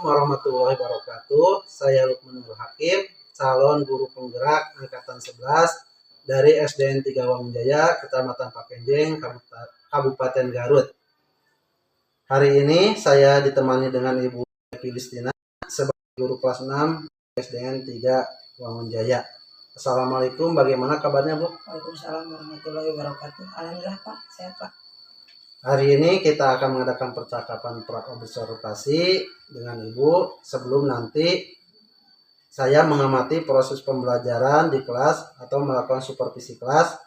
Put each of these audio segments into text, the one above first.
warahmatullahi wabarakatuh. Saya Lukman Nur Hakim, calon guru penggerak angkatan 11 dari SDN 3 Wangunjaya, Kecamatan Pakenjing, Kabupaten Garut. Hari ini saya ditemani dengan Ibu Filistina sebagai guru kelas 6 SDN 3 Wangunjaya. Assalamualaikum, bagaimana kabarnya, Bu? Waalaikumsalam warahmatullahi wabarakatuh. Alhamdulillah, Pak, sehat, Pak. Hari ini kita akan mengadakan percakapan pra-observasi dengan Ibu sebelum nanti saya mengamati proses pembelajaran di kelas atau melakukan supervisi kelas.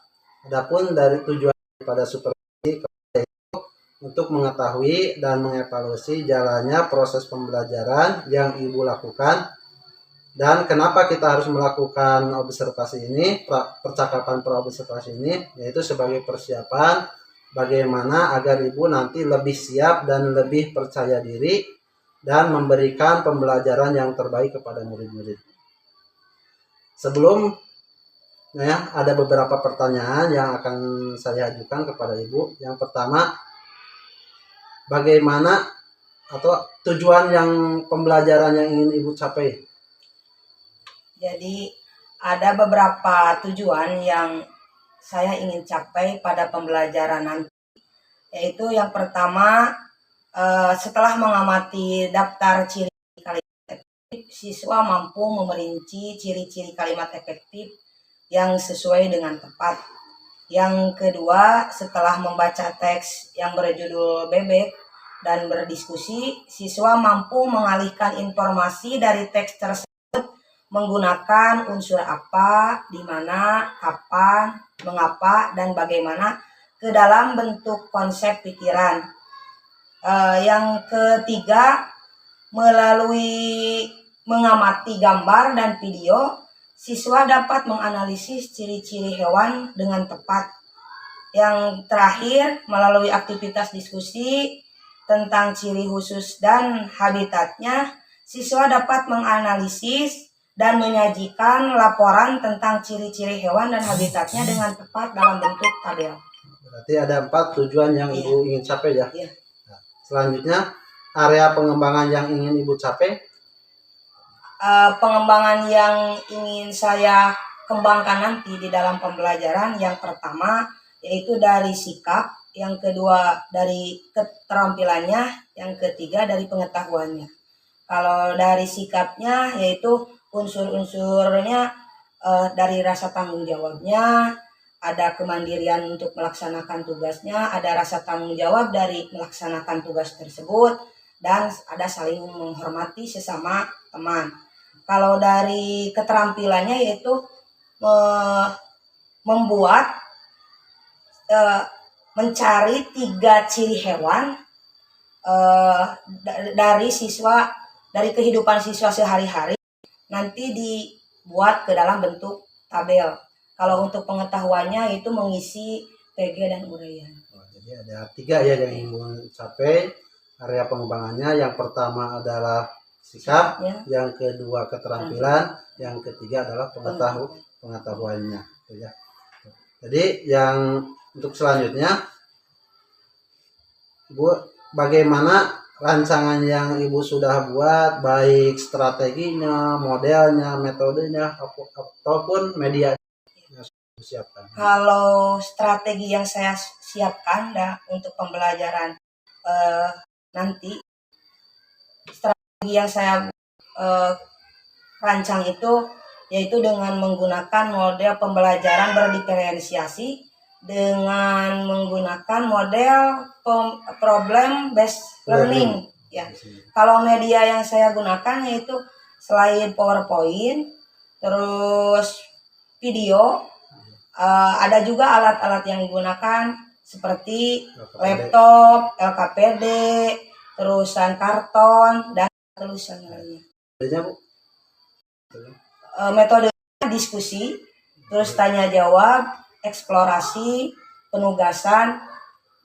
Adapun dari tujuan pada supervisi itu untuk mengetahui dan mengevaluasi jalannya proses pembelajaran yang Ibu lakukan dan kenapa kita harus melakukan observasi ini, percakapan pra-observasi ini, yaitu sebagai persiapan bagaimana agar Ibu nanti lebih siap dan lebih percaya diri dan memberikan pembelajaran yang terbaik kepada murid-murid. Sebelum ada beberapa pertanyaan yang akan saya ajukan kepada Ibu. Yang pertama, bagaimana atau tujuan yang pembelajaran yang ingin Ibu capai? Jadi ada beberapa tujuan yang saya ingin capai pada pembelajaran nanti, yaitu yang pertama, setelah mengamati daftar ciri kalimat efektif, siswa mampu memerinci ciri-ciri kalimat efektif yang sesuai dengan tepat. Yang kedua, setelah membaca teks yang berjudul bebek dan berdiskusi, siswa mampu mengalihkan informasi dari teks tersebut menggunakan unsur apa, di mana, kapan, mengapa, dan bagaimana ke dalam bentuk konsep pikiran. Yang ketiga, melalui mengamati gambar dan video, siswa dapat menganalisis ciri-ciri hewan dengan tepat. Yang terakhir, melalui aktivitas diskusi tentang ciri khusus dan habitatnya, siswa dapat menganalisis dan menyajikan laporan tentang ciri-ciri hewan dan habitatnya dengan tepat dalam bentuk tabel. Berarti ada 4 tujuan yang Ibu ingin capai ya? Iya. Nah, selanjutnya, area pengembangan yang ingin Ibu capai? Pengembangan yang ingin saya kembangkan nanti di dalam pembelajaran, yang pertama yaitu dari sikap, yang kedua dari keterampilannya, yang ketiga dari pengetahuannya. Kalau dari sikapnya yaitu unsur-unsurnya dari rasa tanggung jawabnya, ada kemandirian untuk melaksanakan tugasnya, ada rasa tanggung jawab dari melaksanakan tugas tersebut, dan ada saling menghormati sesama teman. Kalau dari keterampilannya yaitu membuat mencari 3 ciri hewan dari siswa, dari kehidupan siswa sehari-hari, nanti dibuat ke dalam bentuk tabel. Kalau untuk pengetahuannya itu mengisi PG dan uraian. Jadi ada 3 ya yang ingin capai area pengembangannya. Yang pertama adalah sikap, yang kedua keterampilan, yang ketiga adalah pengetahuannya. Jadi yang untuk selanjutnya, Bu, bagaimana rancangan yang Ibu sudah buat, baik strateginya, modelnya, metodenya, ataupun media yang sudah siapkan? Kalau strategi yang saya siapkan untuk pembelajaran nanti, strategi yang saya rancang itu yaitu dengan menggunakan model pembelajaran berdiferensiasi dengan menggunakan model problem based learning. Ya. Kalau media yang saya gunakan yaitu selain PowerPoint, terus video, ada juga alat-alat yang digunakan seperti laptop, LKPD, terusan karton, dan terusan lainnya. Metode diskusi, terus tanya jawab, eksplorasi, penugasan,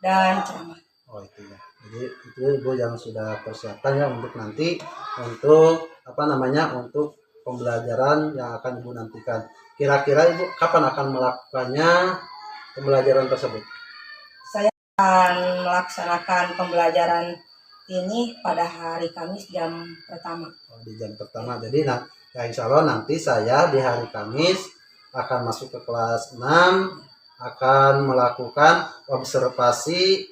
dan ceramah. Oh itu ya. Jadi itu Ibu yang sudah persiapkan ya untuk nanti untuk untuk pembelajaran yang akan Ibu nantikan. Kira-kira Ibu kapan akan melakukannya pembelajaran tersebut? Saya akan melaksanakan pembelajaran ini pada hari Kamis jam pertama. Di jam pertama. Jadi ya insya Allah nanti saya di hari Kamis akan masuk ke kelas 6, akan melakukan observasi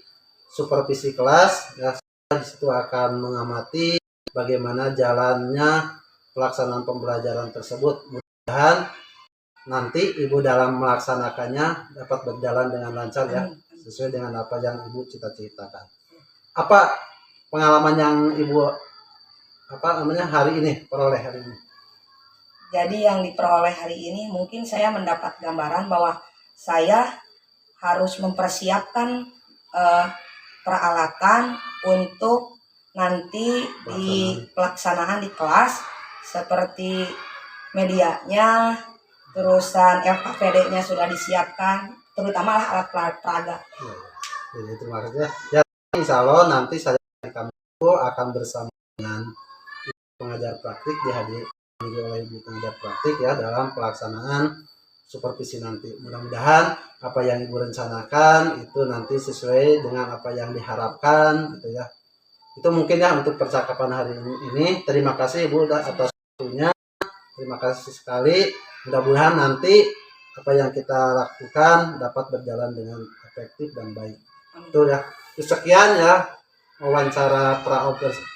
supervisi kelas. Ya, di situ akan mengamati bagaimana jalannya pelaksanaan pembelajaran tersebut. Mudah-mudahan nanti Ibu dalam melaksanakannya dapat berjalan dengan lancar ya, sesuai dengan apa yang Ibu cita-citakan. Apa pengalaman yang Ibu hari ini peroleh hari ini? Jadi yang diperoleh hari ini mungkin saya mendapat gambaran bahwa saya harus mempersiapkan peralatan untuk nanti di pelaksanaan di kelas, seperti medianya, terusan FKPD-nya sudah disiapkan, terutama alat peraga. Jadi terima kasih ya. Insya Allah nanti saya akan bersama dengan pengajar praktik dihadiri oleh Ibu pengajar praktik ya dalam pelaksanaan supervisi nanti. Mudah-mudahan apa yang Ibu rencanakan itu nanti sesuai dengan apa yang diharapkan gitu ya. Itu mungkin ya untuk percakapan hari ini. Terima kasih Ibu atas waktunya. Terima kasih sekali. Mudah-mudahan nanti apa yang kita lakukan dapat berjalan dengan efektif dan baik. Itu ya. Sekian ya wawancara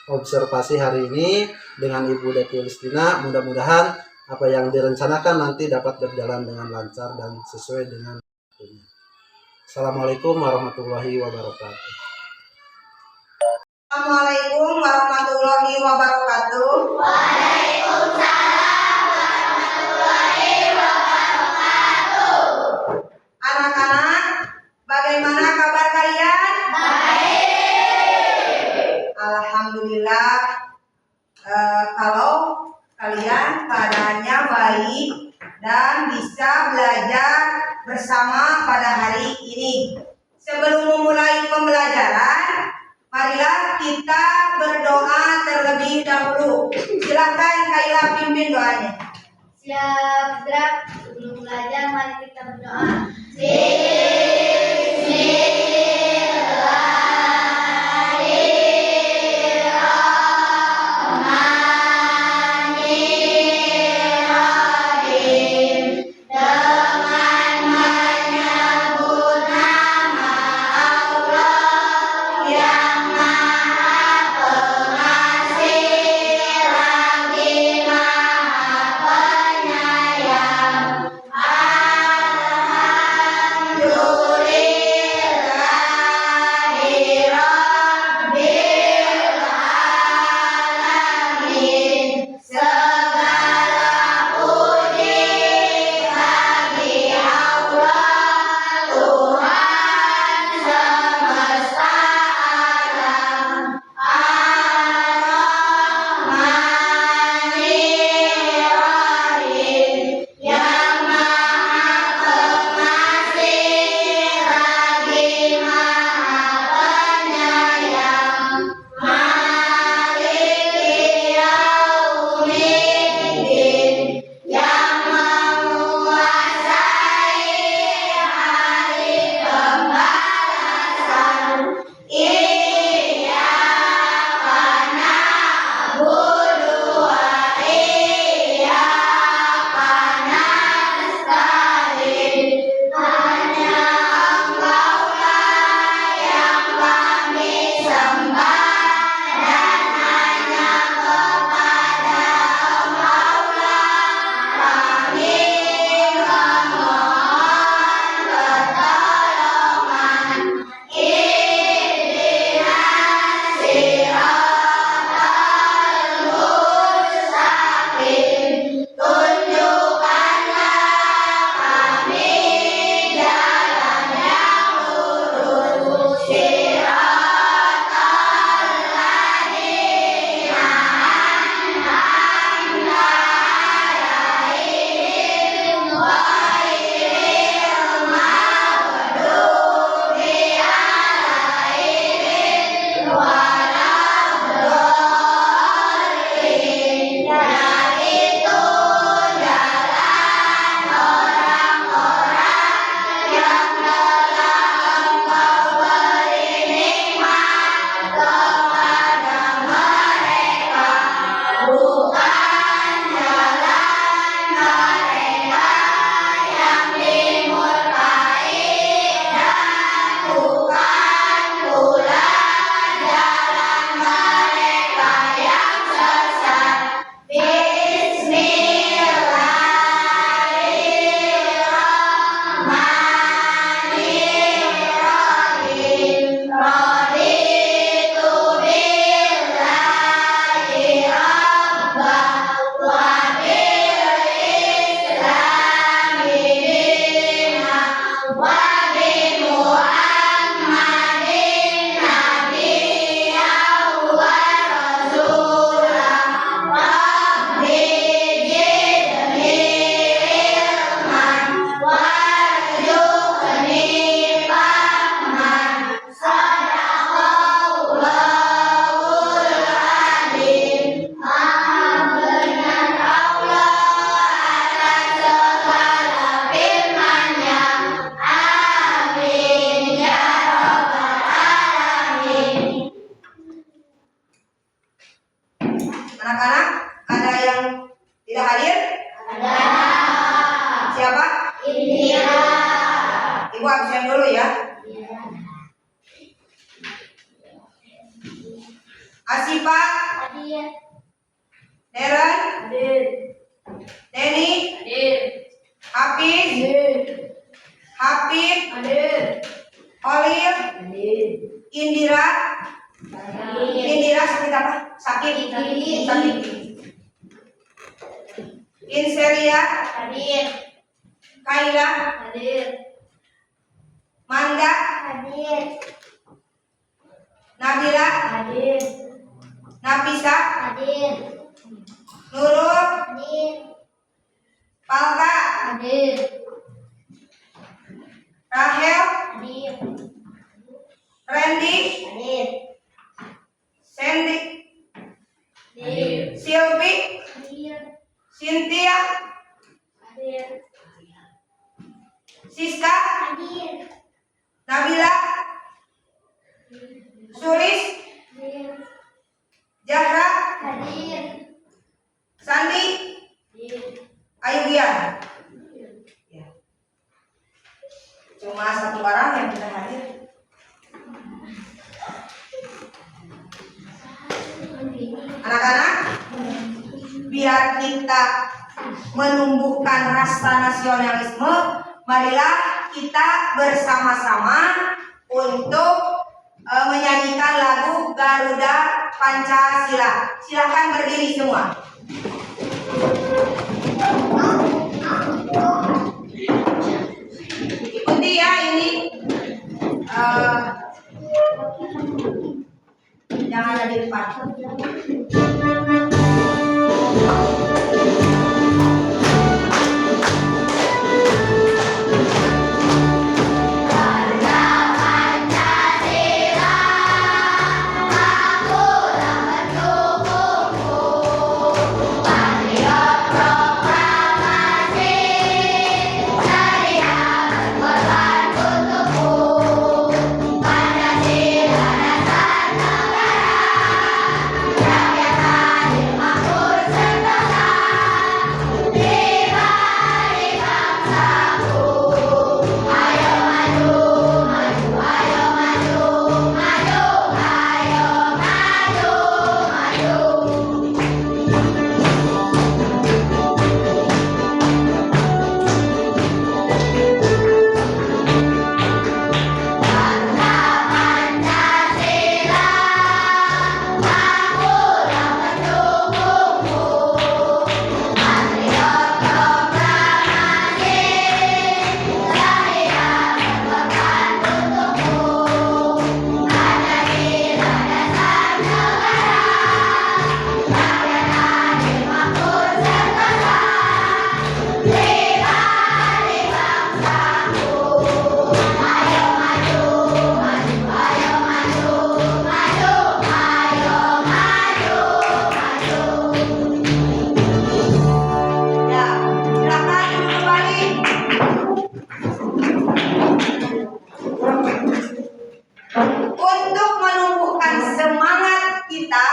observasi hari ini dengan Ibu Devi Listina. Mudah-mudahan apa yang direncanakan nanti dapat berjalan dengan lancar dan sesuai dengan waktunya. Assalamualaikum warahmatullahi wabarakatuh. Assalamualaikum warahmatullahi wabarakatuh. Waalaikumsalam warahmatullahi wabarakatuh. Anak-anak, bagaimana kabar kalian? Baik. Alhamdulillah. Kalau kalian keadaannya baik dan bisa belajar bersama pada hari ini. Sebelum memulai pembelajaran, marilah kita berdoa terlebih dahulu. Silakan Kaila pimpin doanya. Siap, gerak. Sebelum belajar, mari kita berdoa. Anak-anak, ada yang tidak hadir? Ada. Siapa? Indira. Ibu absen dulu ya. Asifa, Hadir. Deren, Hadir. Denny, Hadir. Hafiz, Hafid, Hadir. Olir, Hadir. Indira. Hadir. Indira sakit apa? Sakit. Sakit. Inseria, Hadir. Kaila, Hadir. Manda, Hadir. Nabila, Hadir. Nafisa, Hadir. Nurul, Hadir. Palka, Hadir. Rahel, Hadir. Randy, Hadir. Sandy, Hadir. Silvi, Hadir. Cynthia, Hadir. Siska, Hadir. Nabila, Sulis, Hadir. Zahra, Hadir. Sandi, Hadir. Ayubian. Ya. Cuma satu orang yang tidak hadir. Anak-anak, biar kita menumbuhkan rasa nasionalisme, marilah kita bersama-sama untuk menyanyikan lagu Garuda Pancasila. Silakan berdiri semua. Ikuti ya ini. Jangan ada di depan. Untuk menumbuhkan semangat kita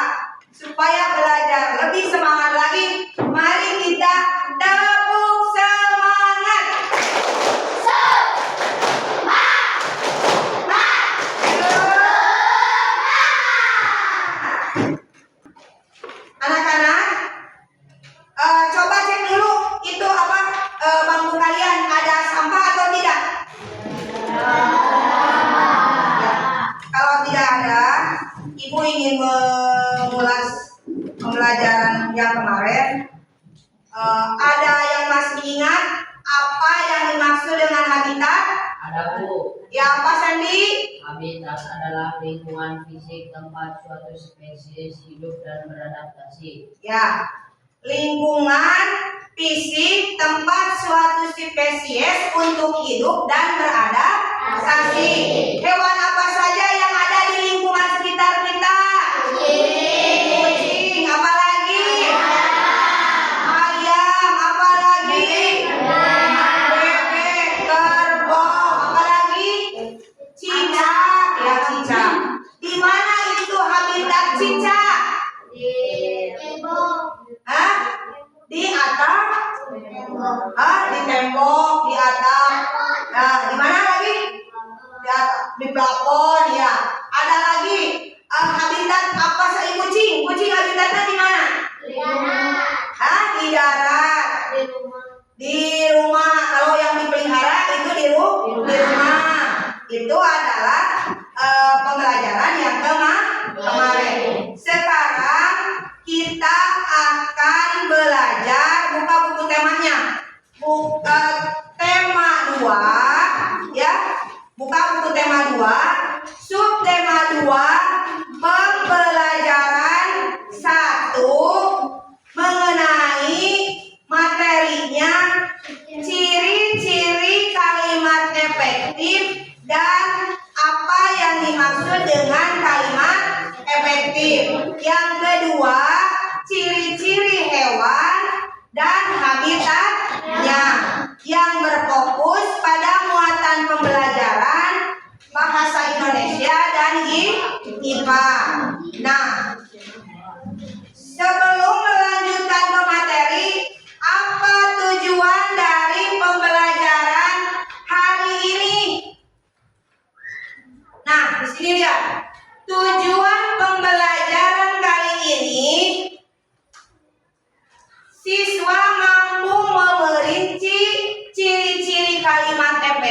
supaya belajar lebih semangat lagi, mari kita tepuk semangat. Anak-anak, coba cek dulu itu apa bangku kalian ada sampah atau tidak? Kalau tidak ada, Ibu ingin mengulas pembelajaran yang kemarin. Ada yang masih ingat apa yang dimaksud dengan habitat? Ada, Bu. Ya, apa Sandi? Habitat adalah lingkungan fisik tempat suatu spesies hidup dan beradaptasi. Ya, lingkungan fisik tempat suatu spesies untuk hidup dan beradaptasi. Hewan apa saja yang ada di lingkungan sekitar kita? Kucing, apa lagi? Ayam, apa lagi? Bebek, kerbau, apa lagi? Cicak, ya cicak. Di mana itu habitat cicak? Di kebun.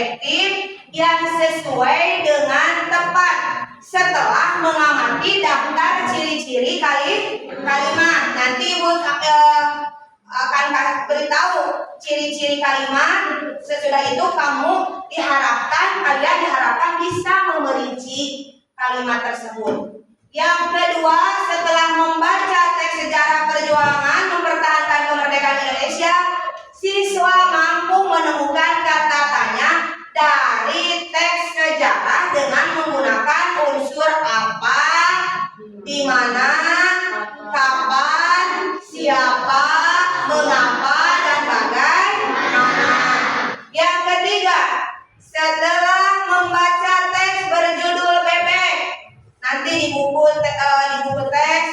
efektif yang sesuai dengan tepat setelah mengamati daftar ciri-ciri kalimat. Nanti Ibu akan beritahu ciri-ciri kalimat. Sesudah itu kalian diharapkan bisa memerinci kalimat tersebut. Yang kedua, setelah membaca teks sejarah perjuangan mempertahankan kemerdekaan Indonesia, siswa mampu menemukan kata tanya dari teks sejarah dengan menggunakan unsur apa, di mana, kapan, siapa, mengapa, dan bagaimana. Yang ketiga, setelah membaca teks berjudul bebek, nanti di buku teks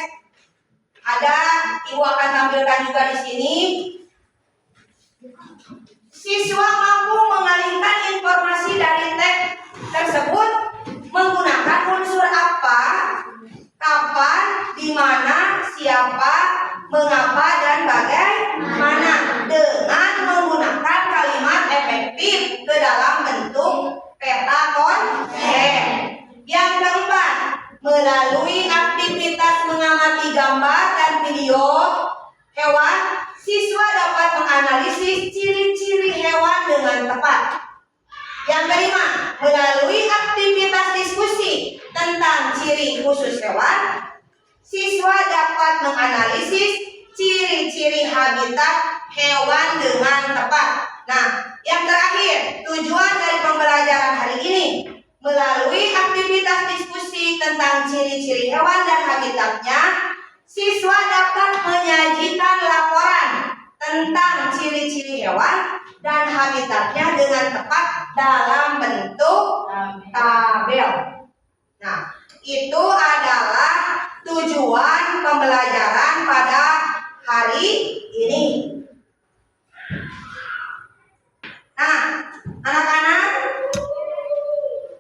ada, Ibu akan tampilkan juga di sini. Siswa mampu mengalihkan informasi dari teks tersebut menggunakan unsur apa, kapan, di mana, siapa, mengapa, dan bagaimana dengan menggunakan kalimat efektif ke dalam bentuk peta konsep. Yang keempat, melalui aktivitas mengamati gambar dan video hewan, siswa dapat menganalisis ciri-ciri hewan dengan tepat. Yang kelima, melalui aktivitas diskusi tentang ciri khusus hewan, siswa dapat menganalisis ciri-ciri habitat hewan dengan tepat. Nah, yang terakhir, tujuan dari pembelajaran hari ini, melalui aktivitas diskusi tentang ciri-ciri hewan dan habitatnya, siswa dapat menyajikan laporan tentang ciri-ciri hewan dan habitatnya dengan tepat dalam bentuk tabel. Nah, itu adalah tujuan pembelajaran pada hari ini. Nah, anak-anak,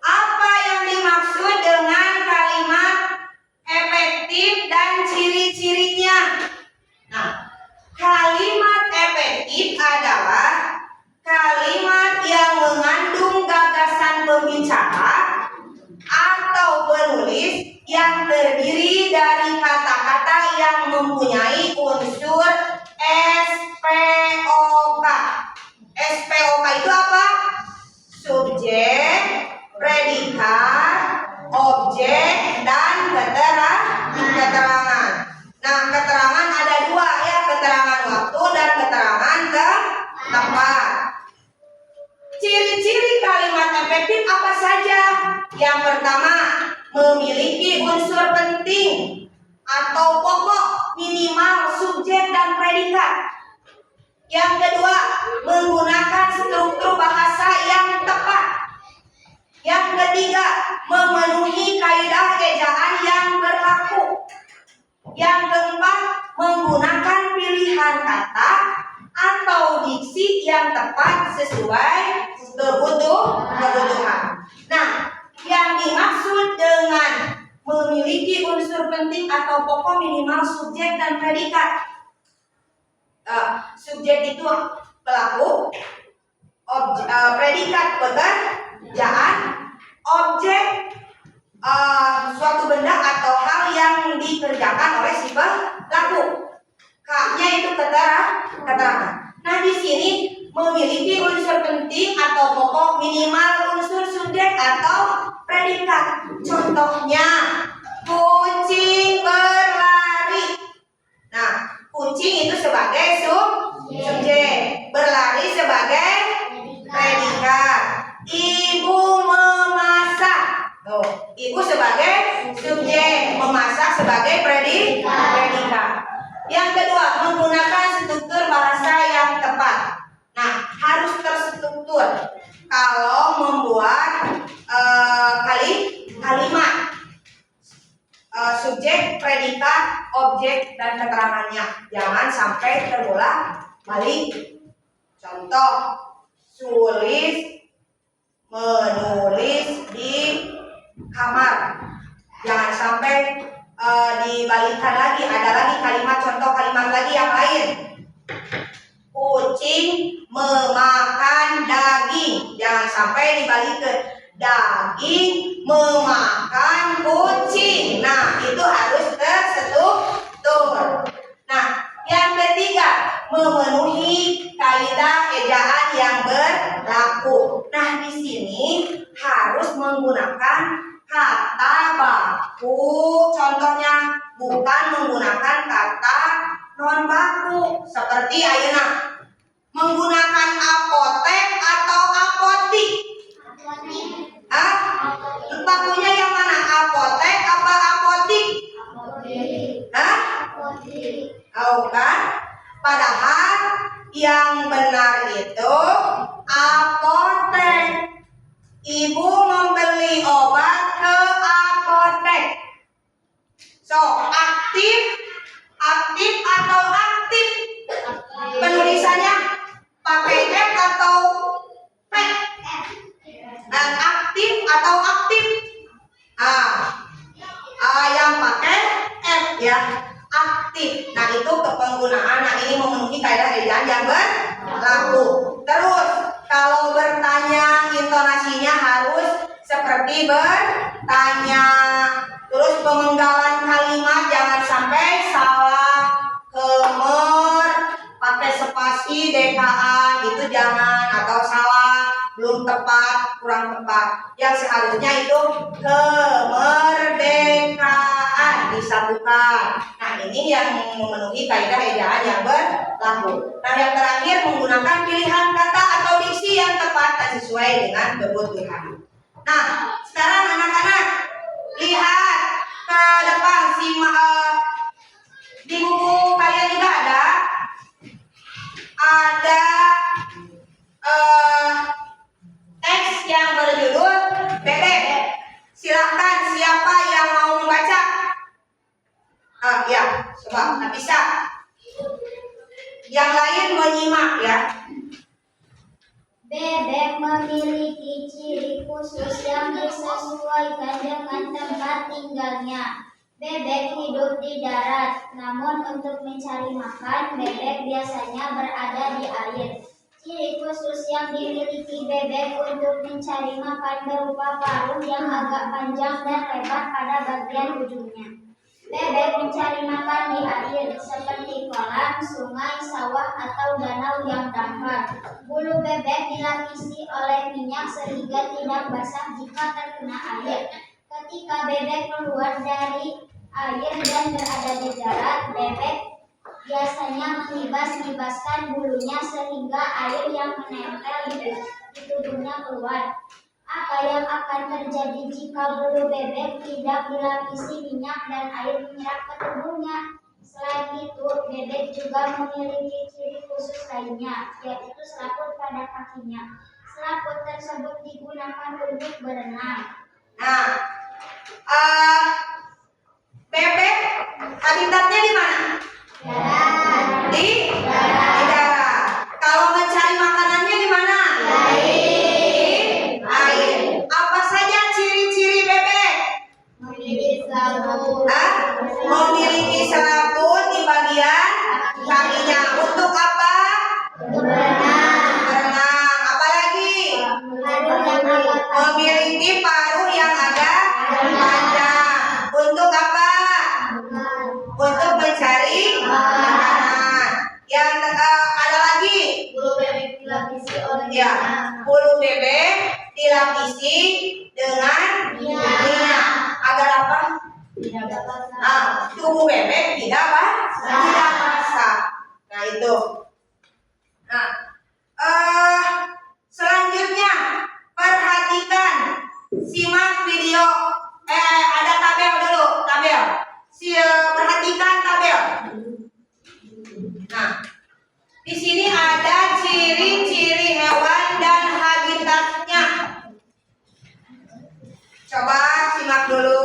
apa yang dimaksud dengan kalimat efektif dan ciri-cirinya? Nah, kalimat efektif adalah kalimat yang mengandung gagasan pembicara atau penulis yang terdiri dari kata-kata yang mempunyai unsur SPOK. SPOK itu apa? Subjek, predikat, objek, dan keterangan. Nah, keterangan ada dua ya, keterangan waktu dan keterangan tempat. Ciri-ciri kalimat efektif apa saja? Yang pertama, memiliki unsur penting atau pokok minimal subjek dan predikat. Yang kedua, menggunakan struktur bahasa yang tepat. Yang ketiga, memenuhi kaidah ejaan yang berlaku. Yang keempat, menggunakan pilihan kata atau diksi yang tepat sesuai kebutuhan. Nah, yang dimaksud dengan memiliki unsur penting atau pokok minimal subjek dan predikat. Subjek itu pelaku, predikat pekerjaan, objek suatu benda atau hal yang dikerjakan oleh si pelaku. K-nya itu keterangan. Nah, di sini memiliki unsur penting atau pokok minimal unsur subjek atau predikat. Contohnya, kucing berlari. Nah, kucing itu sebagai subjek, berlari sebagai predikat. Ibu memasak. Ibu sebagai subjek, memasak sebagai predikat. Yang kedua, menggunakan struktur bahasa yang tepat. Nah, harus terstruktur kalau membuat kalimat subjek, predikat, objek, dan keterangannya. Jangan sampai terulang-balik. Contoh, sulis menulis di kamar. Jangan sampai dibalikkan lagi. Ada lagi kalimat contoh kalimat lagi yang lain. Kucing memakan daging. Jangan sampai sampai dibalikin. Daging memakan kucing. Nah, itu harus terstruktur. Nah, yang ketiga, memenuhi kaidah ejaan yang berlaku. Nah, di sini harus menggunakan kata baku. Contohnya bukan menggunakan kata non baku seperti ayeuna. Menggunakan apotek atau apotik? Bakunya yang mana? Apotek apa apotik? Oh kan? Padahal yang benar itu apotek. Ibu membeli obat ke apotek. So, aktif atau aktif? Penulisannya pakai F atau P? Aktif atau aktif? Yang pakai F ya, aktif. Nah, itu kepenggunaan. Nah, ini memenuhi kaidah ejaan yang berlaku. Terus kalau bertanya, intonasinya harus seperti bertanya. Terus pemenggalan kalimat jangan sampai salah, kemer, pakai spasi DKA itu jangan, atau salah, belum tepat, kurang tepat. Yang seharusnya itu kemerdekaan disatukan. Nah, ini yang memenuhi kaidah ejaan yang berlaku. Nah, yang terakhir menggunakan pilihan kata atau diksi yang tepat dan sesuai dengan kebutuhan. Nah, sekarang anak-anak lihat ke depan, simak di buku kalian juga ada teks yang berjudul Bebek. Silahkan siapa yang mau membaca? Ya, coba. Nggak bisa. Yang lain menyimak ya. Bebek memiliki ciri khusus yang disesuaikan dengan tempat tinggalnya. Bebek hidup di darat, namun untuk mencari makan, bebek biasanya berada di air. Ciri khusus yang dimiliki bebek untuk mencari makan berupa paruh yang agak panjang dan lebar pada bagian ujungnya. Bebek mencari makan di air, seperti kolam, sungai, sawah, atau danau yang dangkal. Bulu bebek dilapisi oleh minyak sehingga tidak basah jika terkena air. Ketika bebek keluar dari air dan berada di darat, bebek biasanya mengibas-ngibaskan bulunya sehingga air yang menempel di tubuhnya keluar. Apa yang akan terjadi jika bulu bebek tidak dilapisi minyak dan air menyerap ke tubuhnya? Selain itu, bebek juga memiliki ciri khusus lainnya, yaitu selaput pada kakinya. Selaput tersebut digunakan untuk berenang. Nah, bebek habitatnya di mana? Di darat. Kalau mencari makanannya di mana? Air. Apa saja ciri-ciri bebek? Memiliki selaput. Memiliki selaput di bagian kakinya. Untuk apa? Untuk berenang. Berenang. Apalagi? Memiliki paruh yang agak panjang. Untuk apa? Untuk mencari makanan. Yang ada lagi? Bulu bebek dilapisi oleh Ya, bulu bebek dilapisi dengan minyak. Agar apa? Tubuh bebek tidak basah. Nah, itu. Nah, selanjutnya perhatikan, simak video. Ada tabel dulu, tabel. Perhatikan tabel. Nah, di sini ada ciri-ciri hewan dan habitatnya. Coba simak dulu.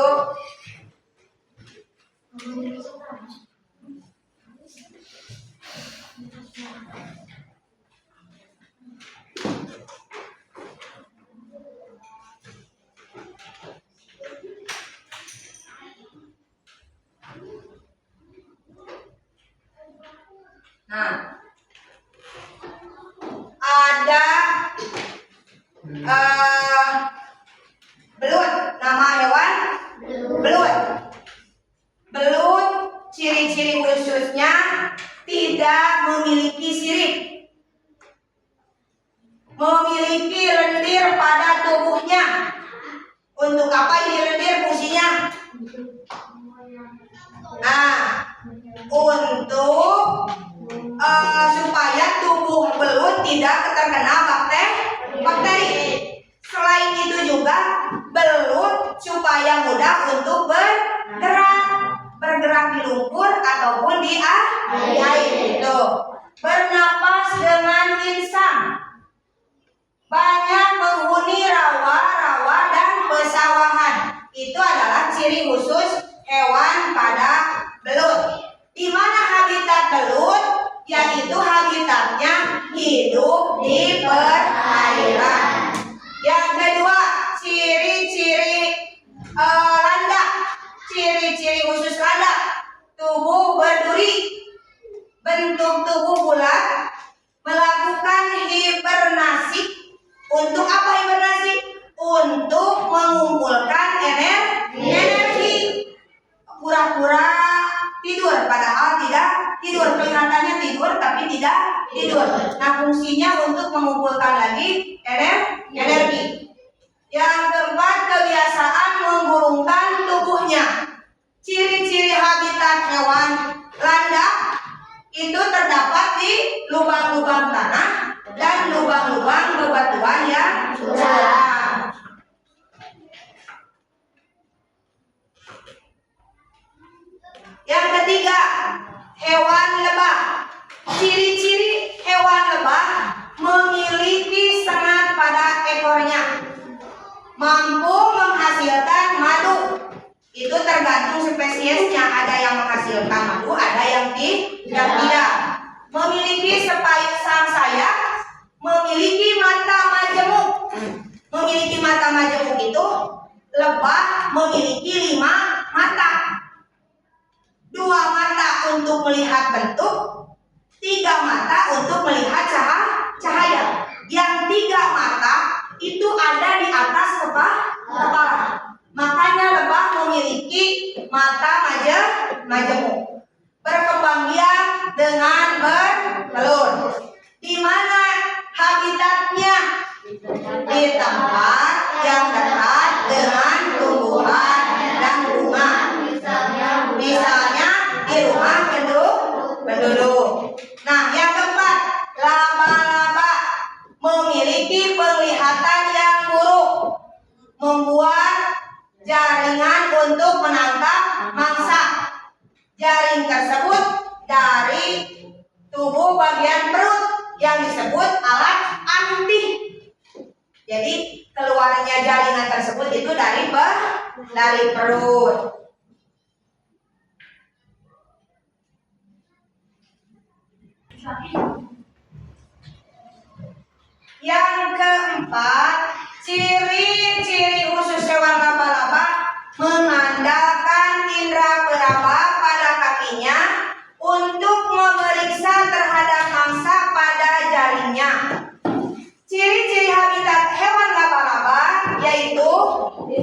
Nah, ada tidak memiliki sirip, memiliki lendir pada tubuhnya. Untuk apa ini lendir fungsinya? Nah, untuk supaya tubuh belut tidak terkena bakteri. Selain itu juga belut supaya mudah untuk bergerak di lumpur ataupun di air itu. Bernapas dengan insang. Banyak menghuni rawa-rawa dan pesawahan. Itu adalah ciri khusus hewan pada belut. Di mana habitat belut? Yaitu habitatnya hidup di perairan. Yang kedua, ciri-ciri landak. Ciri-ciri khusus landak: tubuh berduri, bentuk tubuh bulat, melakukan hibernasi. Untuk apa hibernasi? Untuk mengumpulkan energi. Pura-pura tidur, padahal tidak tidur. Kelihatannya tidur tapi tidak tidur. Nah, fungsinya untuk mengumpulkan lagi energi. Yang keempat, kebiasaan menggulungkan tubuhnya. Ciri-ciri habitat hewan landak itu terdapat di lubang-lubang tanah dan lubang-lubang bebatuan yang curam. Yang ketiga, hewan lebah. Ciri-ciri hewan lebah: memiliki sengat pada ekornya, mampu menghasilkan madu. Itu tergantung spesiesnya, ada yang menghasilkan madu, ada yang tidak. Memiliki sepasang sayap, memiliki mata majemuk. Memiliki mata majemuk itu lebah memiliki 5 mata. 2 mata untuk melihat bentuk, 3 mata untuk melihat cahaya. Yang 3 mata itu ada di atas kepala. Makanya lebah memiliki mata majemuk. Berkembang biak dengan bertelur. Di mana habitatnya? Di tempat yang dekat dengan tumbuhan dan bunga. Misalnya di rumah penduduk. Nah, yang keempat, laba-laba memiliki penglihatan yang buruk, membuat jaringan untuk menangkap mangsa. Jaring tersebut dari tubuh bagian perut yang disebut alat antih. Jadi keluarnya jaringan tersebut itu dari perut. Yang keempat, ciri-ciri khusus hewan laba-laba: mengandalkan indera peraba pada kakinya untuk memeriksa terhadap mangsa pada jaringnya. Ciri-ciri habitat hewan laba-laba yaitu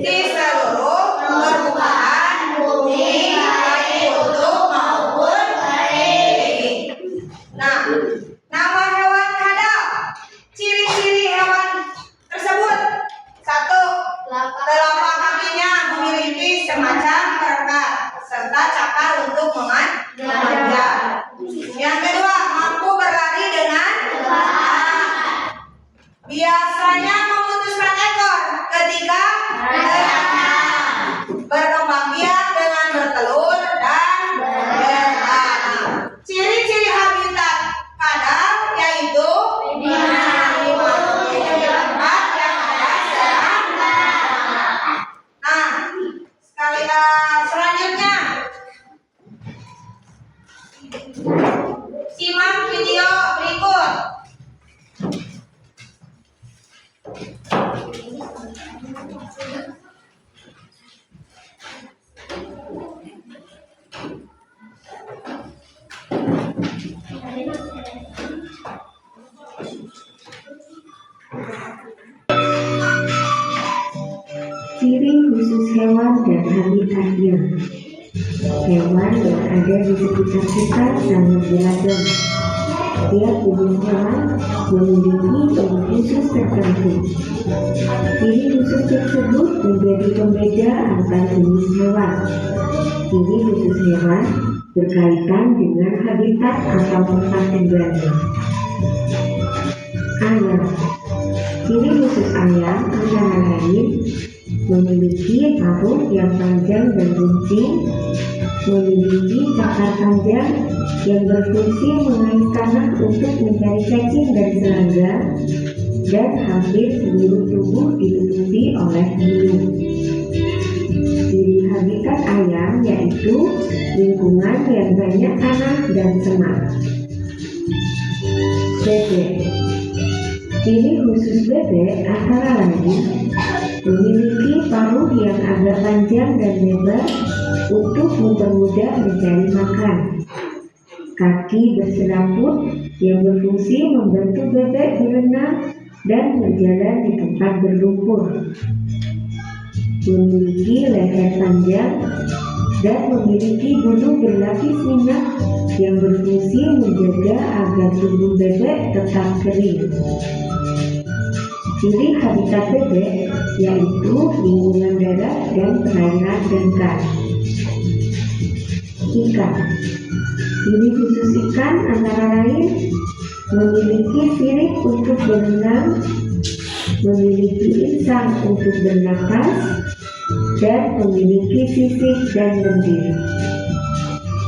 di seluruh permukaan bumi, baik kutub maupun kering. Nah, nama hewan kadal. Ciri-ciri hewan tersebut: 1. Telapak kakinya memiliki semacam perekat serta cakar untuk memanjat. Yang kedua, mampu berlari dengan cepat. Biasanya memutuskan ekor ketika berkembang biak dengan bertelur dan beranak. Ciri-ciri habitat kadal yaitu tempat yang ada serangga. Nah, selanjutnya simak video berikut. Ciri khusus hewan dan habitatnya. Hewan yang ada di sekitar kita sangat beragam. Tiap jenis hewan memiliki ciri khusus tertentu. Ciri khusus tersebut menjadi pembeda antar jenis hewan. Ciri khusus hewan berkaitan dengan habitat atau tempat tinggalnya. Ayam. Ciri khusus ayam antara lain memiliki paruh yang panjang dan runcing, memiliki cakar panjang yang berfungsi mengais tanah untuk mencari cacing dan serangga, dan hampir seluruh tubuh ditutupi oleh bulu. Ciri habitat ayam yaitu lingkungan yang banyak tanah dan semak. Bebek. Ciri khusus bebek antara lain memiliki paruh yang agak panjang dan lebar untuk mempermudah mencari makan. Kaki berserabut yang berfungsi membantu bebek berenang dan berjalan di tempat berlumpur. Memiliki leher panjang dan memiliki bulu berlapis minyak yang berfungsi menjaga agar tubuh bebek tetap kering. Ciri habitat bebek yaitu lingkungan darat dan perairan dangkal. Ikan. Ciri khusus ikan antara lain memiliki sirip untuk berenang, memiliki insang untuk bernapas, dan memiliki sisik dan lendir.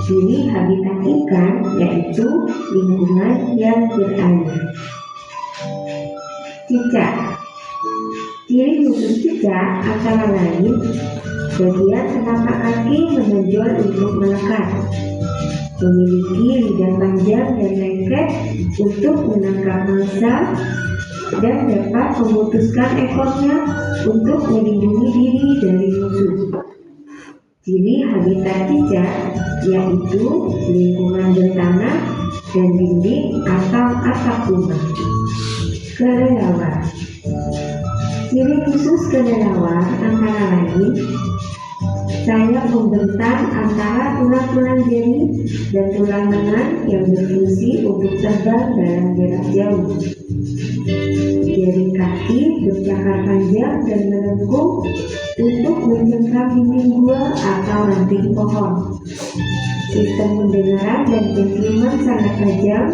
Ciri habitat ikan yaitu lingkungan yang berair. Cicak. Ciri khusus cicak antara lain bagian telapak kaki menonjol untuk melekat, memiliki lidah panjang dan lengket untuk menangkap mangsa, dan dapat memutuskan ekornya untuk melindungi diri dari musuh. Ciri habitat cicak yaitu lingkungan bertanah dan dinding atau atap rumah. Kelelawar. Ciri khusus kelelawar antara lain sayap membentang antara tulang-tulang jari dan tulang lengan yang berfungsi untuk terbang dalam jarak jauh. Jari kaki bercakar panjang dan melengkung untuk mencengkram dinding gua atau ranting pohon. Sistem pendengaran dan penciuman sangat tajam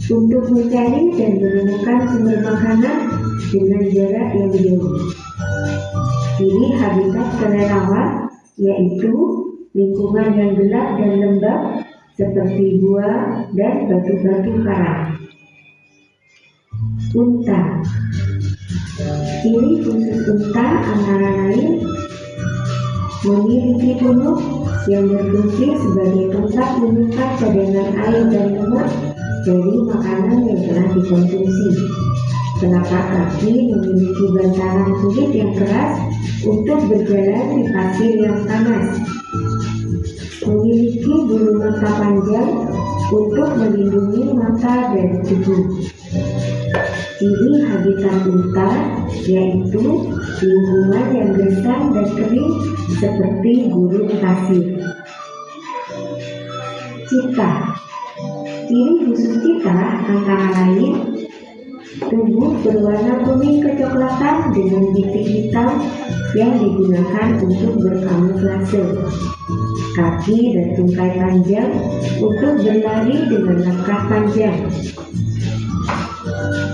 untuk mencari dan menemukan sumber makanan dengan jarak yang jauh. Ciri habitat kelelawar yaitu lingkungan yang gelap dan lembab seperti gua dan batu-batu karang. Unta. Ciri khusus unta antara lain memiliki punuk yang berfungsi sebagai tempat menyimpan cadangan air dan lemak dari makanan yang telah dikonsumsi. Telapak kaki memiliki bantalan kulit yang keras untuk berjalan di pasir yang panas. Memiliki bulu mata panjang untuk melindungi mata dari debu. Ciri habitat unta yaitu lingkungan yang gersang dan kering seperti gurun pasir. Cita. Ciri khusus cita antara lain tubuh berwarna kuning kecoklatan dengan bintik hitam yang digunakan untuk berkamuflase. Kaki dan tungkai panjang untuk berlari dengan langkah panjang.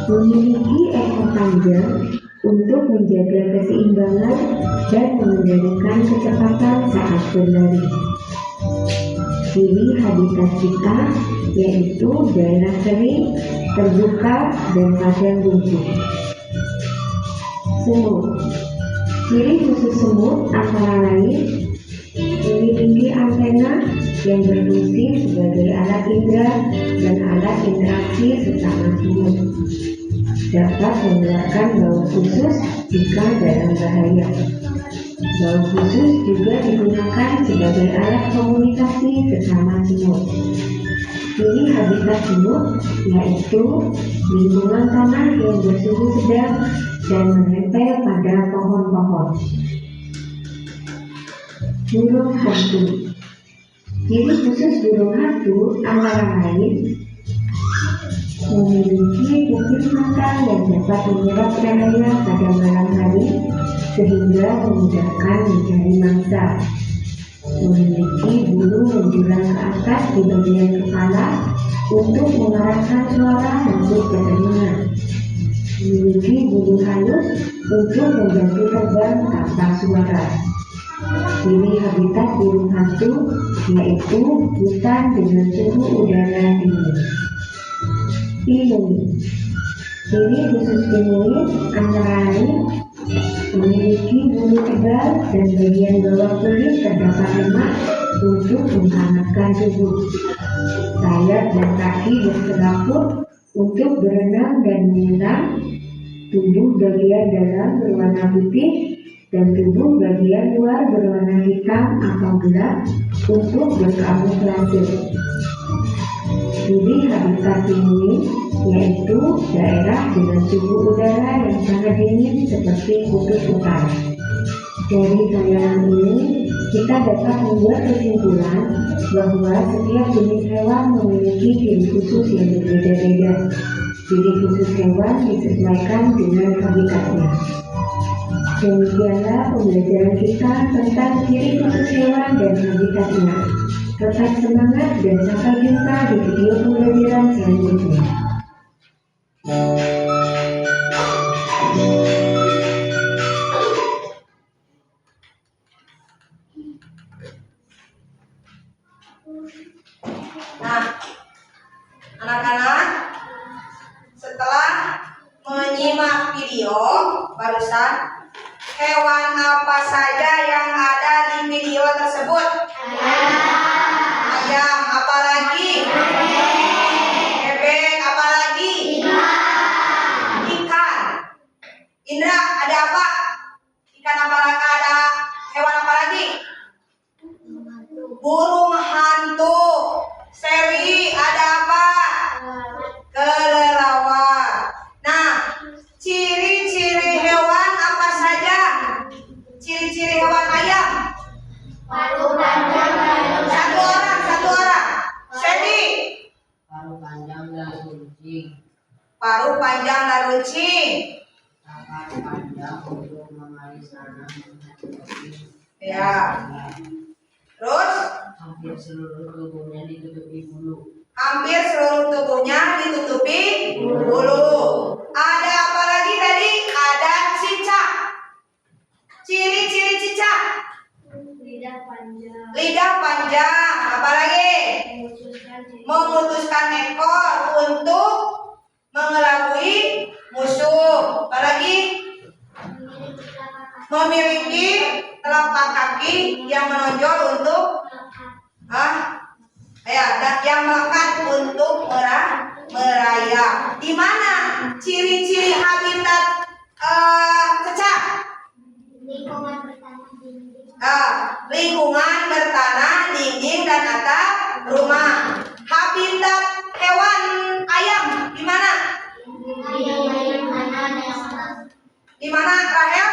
Memiliki ekor panjang untuk menjaga keseimbangan dan mengendalikan kecepatan saat berlari. Ciri habitat cita yaitu daerah kering, terbuka, dan padang rumput. Semut. Ciri khusus semut antara lain memiliki antena yang berfungsi sebagai alat indera dan alat interaksi sesama semut. Dapat mengeluarkan bau khusus jika dalam bahaya. Bau khusus juga digunakan sebagai alat komunikasi sesama semut. Ciri habitat semut yaitu lingkungan tanah yang bersuhu sedang dan menempel pada pohon-pohon. Burung hantu. Ciri khusus burung hantu antara lain memiliki pupil mata yang dapat menyerap cahaya pada malam hari sehingga memudahkan mencari mangsa. Memiliki bulu menjulang ke atas di bagian kepala untuk mengarahkan suara masuk ke telinga. Memiliki bulu halus untuk membantu terbang tanpa suara. Ciri habitat burung hantu yaitu hutan dengan suhu udara dingin. Pinuin. Ciri khusus pinuin antara lain memiliki bulu tebal dan bagian bawah kulit terdapat lemak untuk menghangatkan tubuh. Sayap dan kaki berselaput untuk berenang dan menyelam. Tubuh bagian dalam berwarna putih dan tubuh bagian luar berwarna hitam atau gelap untuk berkamuflase. Ciri habitat pinuin yaitu daerah dengan suhu udara yang sangat dingin seperti kutub utara. Dari tayangan ini, kita dapat membuat kesimpulan bahwa setiap jenis hewan memiliki ciri khusus yang berbeda-beda. Ciri khusus hewan disesuaikan dengan habitatnya. Demikianlah pembelajaran kita tentang ciri khusus hewan dan habitatnya. Tetap semangat dan sampai jumpa di video pembelajaran selanjutnya. Nah, anak-anak, setelah menyimak video barusan, hewan apa saja yang ada di video tersebut? Ayam, apalagi? Bebek, apalagi? Ikan. Indra, ada apa? Ikan apa lagi? Ada hewan apa lagi? Burung hantu. Seri, ada apa? Kelelawar. Nah, ciri-ciri hewan apa saja? Ciri-ciri hewan ayam. Paruh panjang dan Satu orang. Sedi. Paruh panjang dan runcing. Paruh panjang dan runcing. Akar panjang untuk mengais tanah menghadapi. Ya. Terus, Hampir seluruh tubuhnya ditutupi bulu. hampir seluruh tubuhnya ditutupi bulu. Ada apa lagi tadi? Ada cicak. Ciri-ciri cicak. lidah panjang, Lidah panjang. Apa lagi? Memutuskan ekor untuk mengelabui musuh. Apa lagi? Memiliki telapak kaki yang menonjol untuk yang melekat untuk merayap. Di mana ciri-ciri habitat cicak? lingkungan bertanah dinding, Lingkungan bertanah dinding dan atap rumah. Habitat hewan ayam di mana? ayam tanah dan semak, Di mana, Rahel?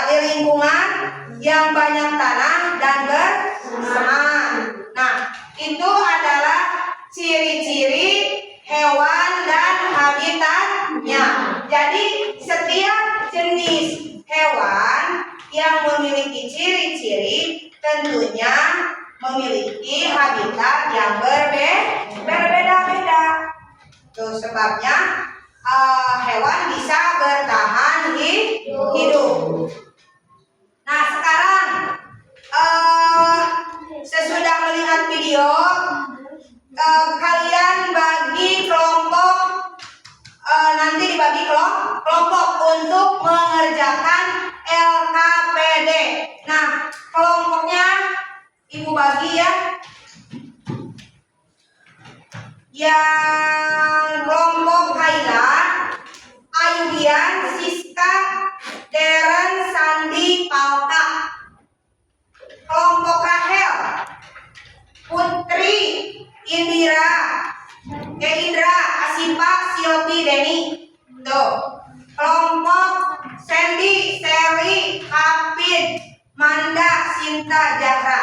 Di lingkungan yang banyak tanah dan bersemak. Nah, itu adalah ciri-ciri hewan dan habitatnya. Jadi, setiap jenis hewan yang memiliki ciri-ciri tentunya memiliki habitat yang berbeda-beda. Itu sebabnya hewan bisa bertahan hidup. Nah, sekarang sesudah melihat video, kalian bagi kelompok, nanti dibagi kelompok untuk mengerjakan LKPD. Nah, kelompoknya ibu bagi ya. Yang kelompok Kaila, Ayudian, Siska, Deren, Sandi, Palka. Kelompok Rahel, Putri, Indra, Asipa, Silvi, Deni. Tuh. Kelompok Sandy, Sally, Hafid, Manda, Sinta, Jahra.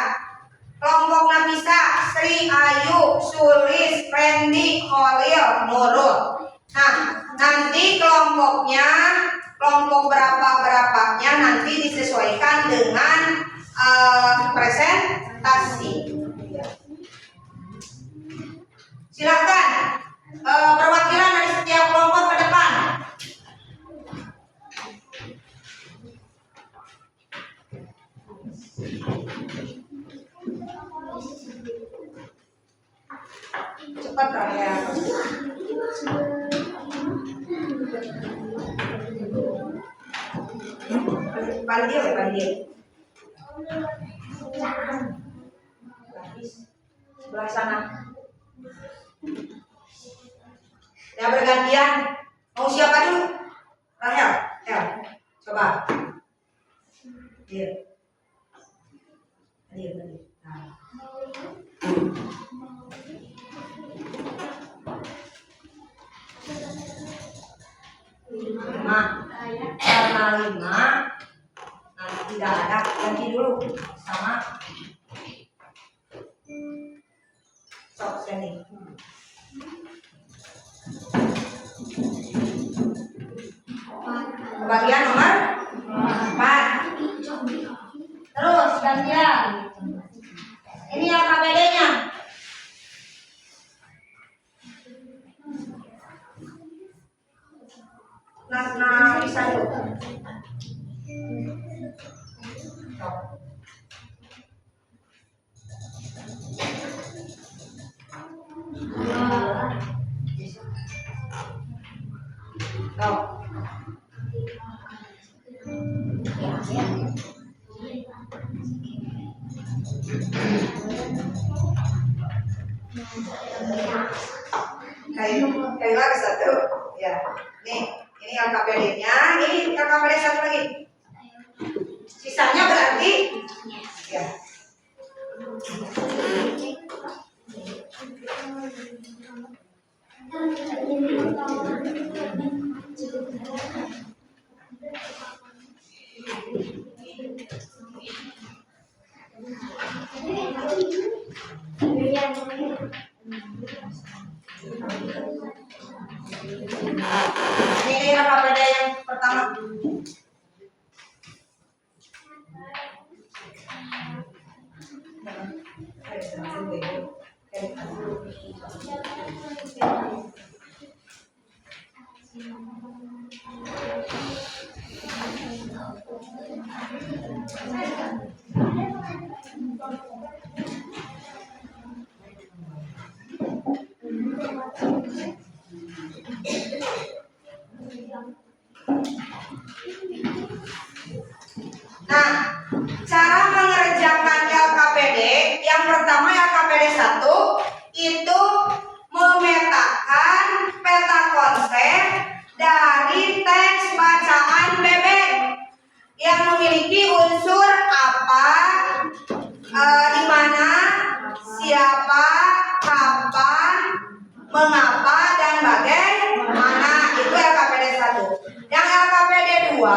Kelompok Nafisa, Sri, Ayu, Sulis, Randy, Khalil, Nurul. Nah, nanti kelompoknya, kelompok berapanya nanti disesuaikan dengan presentasi. Silakan perwakilan dari setiap kelompok ke depan. Cepat kalian. Panggil. Sebelah sana. Ya bergantian. Mau siapa dulu? Rahel. Coba. Hadir. Nah. Karena 5 nanti tidak ada, ganti dulu sama sok sini. Bagian nomor 4. Terus gantian. Ini LKPD-nya. Nah, bisa dulu. Kayu lagi satu. Ya, nih. Ini LKPD-nya, ini LKPD satu lagi. Sisanya berarti ya. Ini LKPD yang pertama. Nah, cara mengerjakan LKPD yang pertama LKPD 1 itu memetakan peta konsep dari teks bacaan bebek yang memiliki unsur apa, di mana, siapa, kapan, mengapa, dan bagaimana. Itu LKPD 1. Yang LKPD 2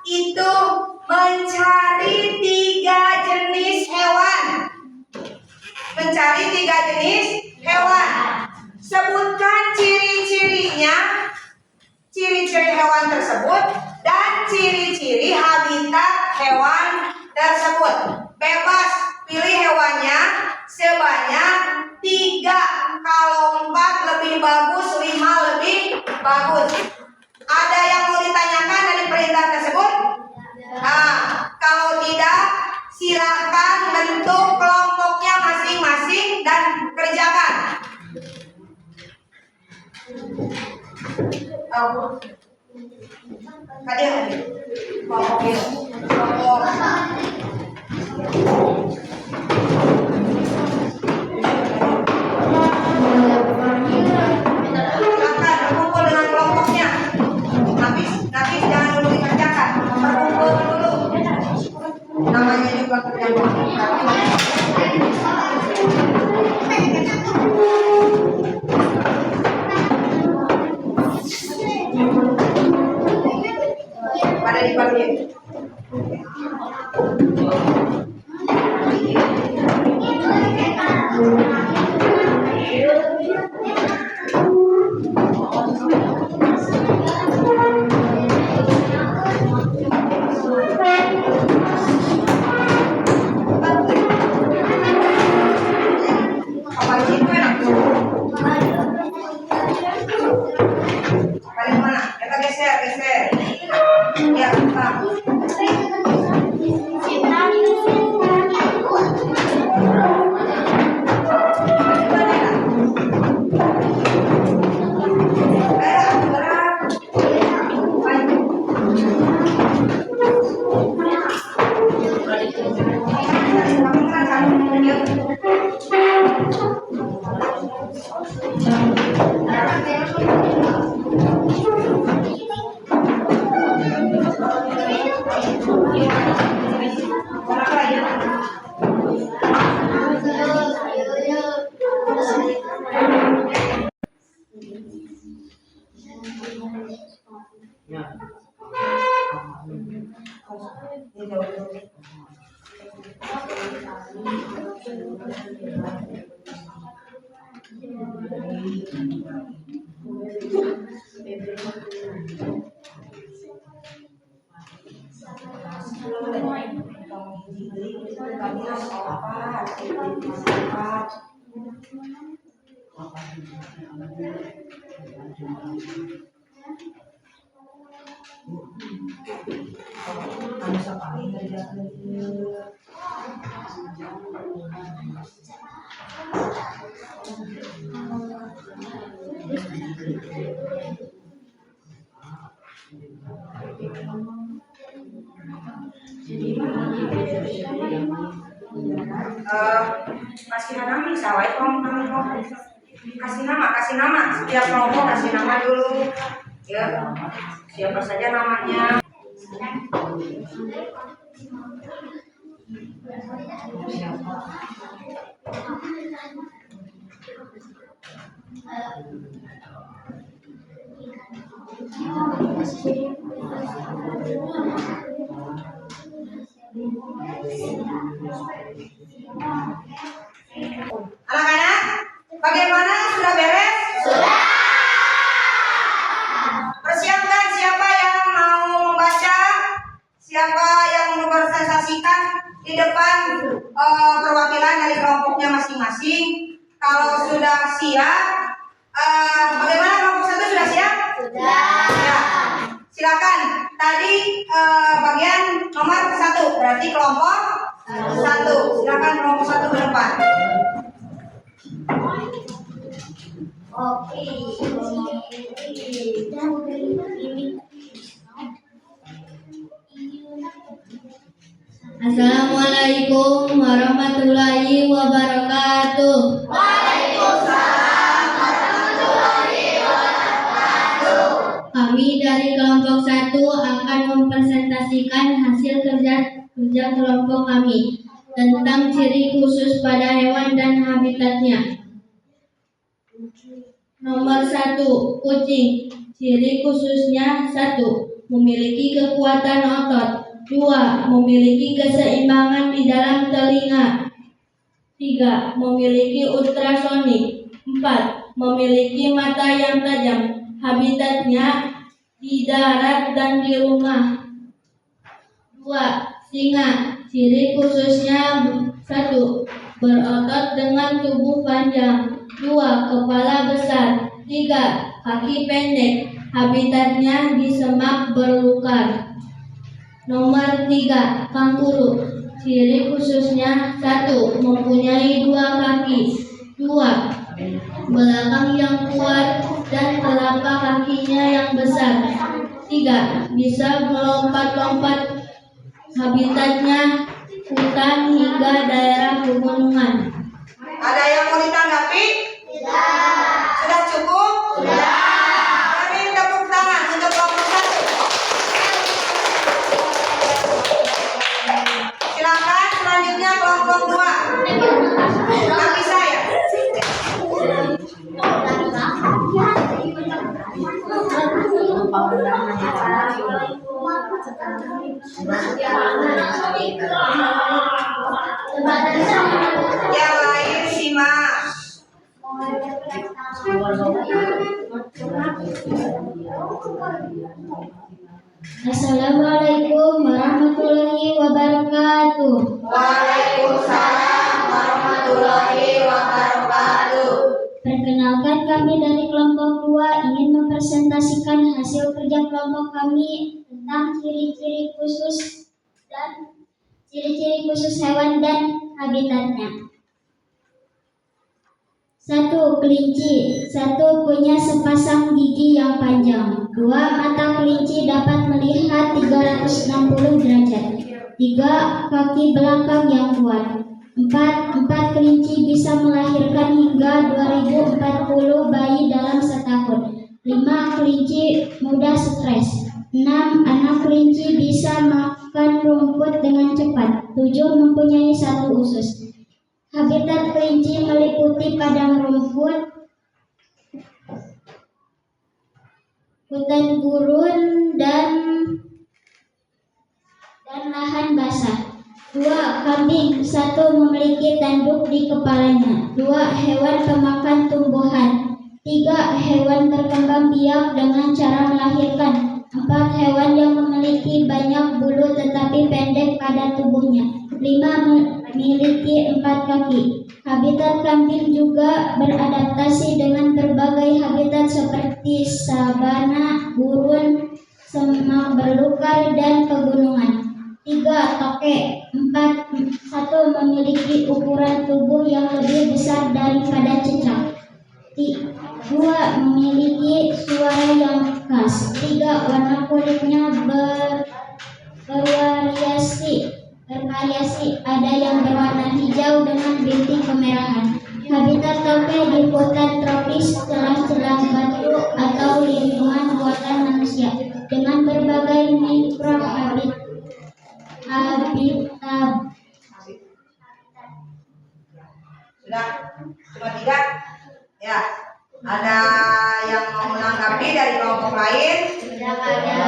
itu mencari 3 jenis hewan. Mencari 3 jenis hewan. Sebutkan ciri-cirinya, ciri-ciri hewan tersebut, dan ciri-ciri habitat hewan tersebut. Bebas pilih hewannya sebanyak 3. Kalau 4 lebih bagus, 5 lebih bagus. Ada yang mau ditanyakan dari perintah tersebut? Nah, kalau tidak, silakan bentuk kelompoknya masing-masing dan kerjakan. Hadir. Kelompok. Silakan berkumpul dengan kelompoknya. Nafis jangan dulu dikerjakan. Berkumpul dulu. Namanya juga kerja pada dibagi. Paling mana? Kita geser. Ya, Pak. Kasih nama sawai kasih nama setiap kelompok kasih nama dulu ya, siapa saja namanya. Anak-anak, bagaimana? Sudah beres? Sudah. Persiapkan siapa yang mau membaca, siapa yang mau berpresentasikan di depan perwakilan dari kelompoknya masing-masing. Kalau sudah siap, bagaimana kelompok satu sudah siap? Sudah. Ya. Silakan. Tadi bagian nomor 1, berarti kelompok 1. Silakan kelompok 1 ke depan. Oke. Assalamualaikum warahmatullahi wabarakatuh. Waalaikumsalam warahmatullahi wabarakatuh. Kami dari kelompok 1 akan mempresentasikan hasil kerja kelompok kami tentang ciri khusus pada hewan dan habitatnya. Nomor 1, kucing. Ciri khususnya 1, memiliki kekuatan otot. 2, memiliki keseimbangan di dalam telinga. 3, memiliki ultrasonik. 4, memiliki mata yang tajam. Habitatnya di darat dan di rumah. 2, singa. Ciri khususnya 1, berotot dengan tubuh panjang. 2, kepala besar. 3, kaki pendek. Habitatnya di semak belukar. Nomor 3, kanguru. Ciri khususnya 1, mempunyai 2 kaki. 2, belakang yang kuat dan telapak kakinya yang besar. 3, bisa melompat-lompat. Habitatnya hutan hingga daerah pegunungan. Ada yang mau ditanggapi? Tidak. Sudah cukup? Sudah. Beri tepuk tangan untuk kelompok 1. Silakan selanjutnya kelompok 2. Kaki saya. Yang lain simak. Assalamualaikum warahmatullahi wabarakatuh. Waalaikumsalam warahmatullahi wabarakatuh. Perkenalkan, kami dari kelompok 2 ingin mempresentasikan hasil kerja kelompok kami tentang ciri-ciri khusus hewan dan habitatnya. 1. Kelinci. 1. Punya sepasang gigi yang panjang. 2. Mata kelinci dapat melihat 360 derajat. 3. Kaki belakang yang kuat. 4. Kelinci bisa melahirkan hingga 2040 bayi dalam setahun. 5. Kelinci mudah stres. 6. Anak kelinci bisa makan rumput dengan cepat. 7. Mempunyai 1 usus. Habitat kelinci meliputi padang rumput, hutan gurun, dan lahan basah. 2. Kambing. 1. Memiliki tanduk di kepalanya. 2. Hewan pemakan tumbuhan. 3. Hewan berkembang biak dengan cara melahirkan. 4. Hewan yang memiliki banyak bulu tetapi pendek pada tubuhnya. 5. Memiliki 4 kaki. Habitat kambing juga beradaptasi dengan berbagai habitat seperti sabana, gurun, semak belukar, dan pegunungan. 3. Tokek. 1. Memiliki ukuran tubuh yang lebih besar daripada cicak. 2. Memiliki suara yang khas. 3. Warna kulitnya bervariasi. Ada yang berwarna hijau dengan bintik kemerahan. Habitat tokek di hutan tropis, celah-celah batu, atau lingkungan buatan manusia dengan berbagai mikrohabitat. Sudah? Cuma 3? Ya. Ada yang mau menanggapi dari kelompok lain? Sudah ada.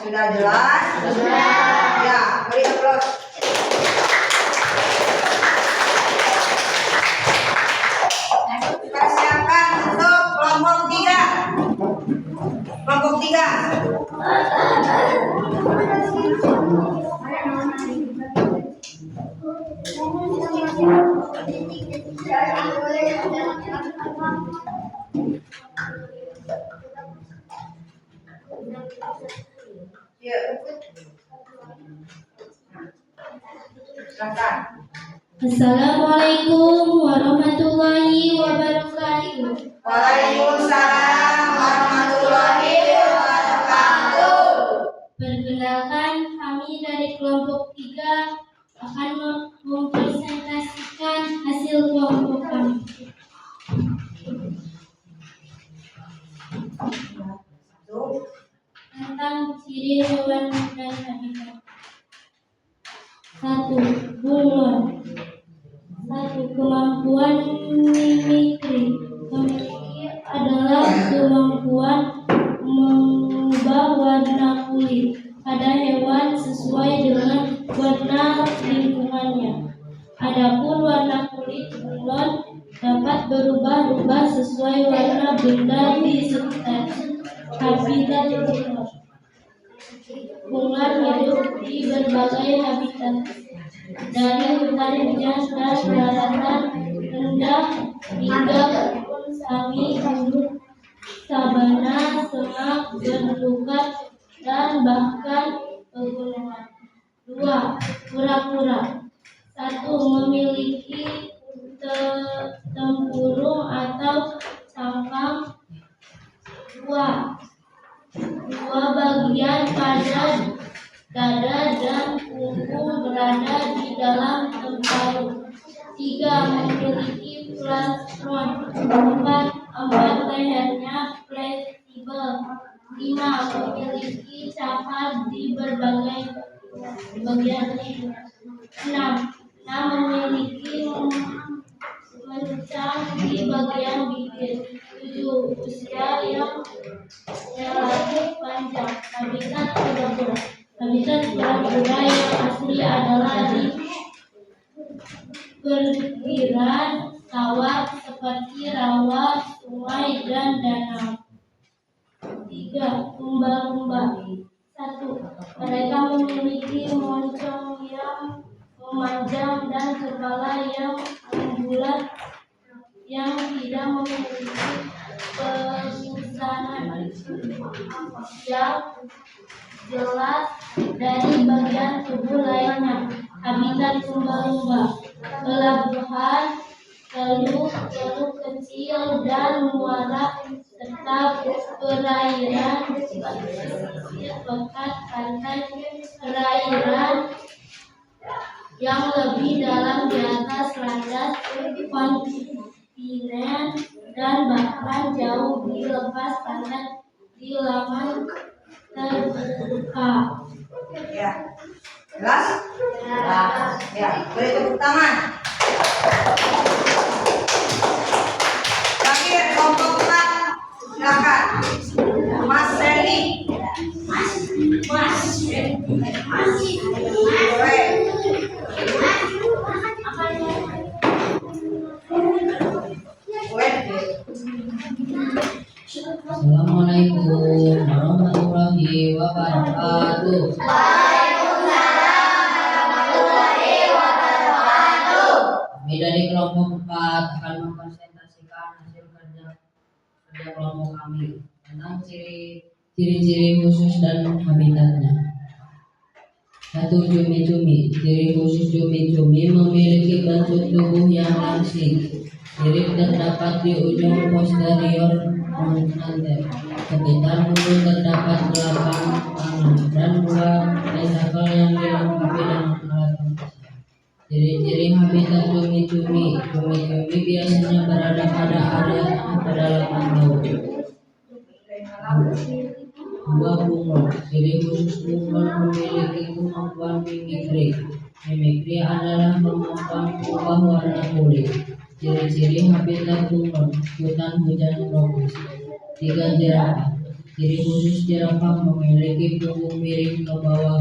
Sudah jelas? Sudah. Ya, beri aplaus. Persiapkan untuk kelompok 3. Kelompok 3. Ya. Silakan. Assalamualaikum warahmatullahi wabarakatuh. Waalaikumsalam warahmatullahi wabarakatuh. Perkenalkan, kami dari kelompok 3 akan mempresentasikan hasil kelompok kami. Tentang ciri hewan dan habitat. 1. Bunglon. 1. Kemampuan mimikri. Memiliki adalah kemampuan mengubah warna kulit pada hewan sesuai dengan warna lingkungannya. Adapun warna kulit bunglon dapat berubah-ubah sesuai warna benda di sekitar habitat bunglon. Bunglon hidup di berbagai habitat, dari hutan hujan dan daratan rendah hingga kebun sawit, gurun, sabana, semak belukar, dan bahkan pegunungan. 2. Kura-kura. 1. Memiliki tempurung atau cangkang. 2. Bagian pada dada dan punggung berada di dalam tempurung. 3. Memiliki plastron. 4. Lehernya fleksibel. 5. Memiliki cakar di berbagai bagian tubuh. 6. Memiliki mencang di bagian bibir. 7. Usia yang relatif panjang. Habitat kura-kura. Habitat kura-kura yang asli adalah di perairan sawah seperti rawa, sungai, dan danau. 3. Lumba-lumba. 1. memiliki penyusunan yang jelas dari bagian tubuh lainnya. Habitat lumba-lumba: pelabuhan, teluk-teluk kecil dan muara, serta perairan pesisir, pekat pantai, perairan yang lebih dalam di atas landas kontinen, dan bahkan jauh di lepas pantai di laman terbuka. Ya, jelas? Jelas. Ya, beri tepuk tangan. Terakhir kelompok 4, silakan. Mas Reni. Boleh. Assalamualaikum warahmatullahi wabarakatuh. Kami dari kelompok 4 akan mempresentasikan hasil kerja kelompok kami tentang ciri-ciri khusus dan habitatnya. 1. Cumi-cumi. Ciri khusus cumi-cumi memiliki bentuk tubuh yang langsing, sirip terdapat di ujung posterior frontal. Sekitar mulut terdapat 8 tangan dan 2 tentakel yang dilengkapi dengan alat penghisap. Ciri-ciri habitat cumi-cumi. Cumi-cumi biasanya berada pada area tengah pedalaman laut. 2. Bunglon. Ciri khusus bunglon memiliki kemampuan mimikri. Mimikri adalah kemampuan mengubah warna kulit. Ciri-ciri habitat bunglon: hutan hujan tropis. 3. Jerapah. Ciri khusus jerapah memiliki punggung miring ke bawah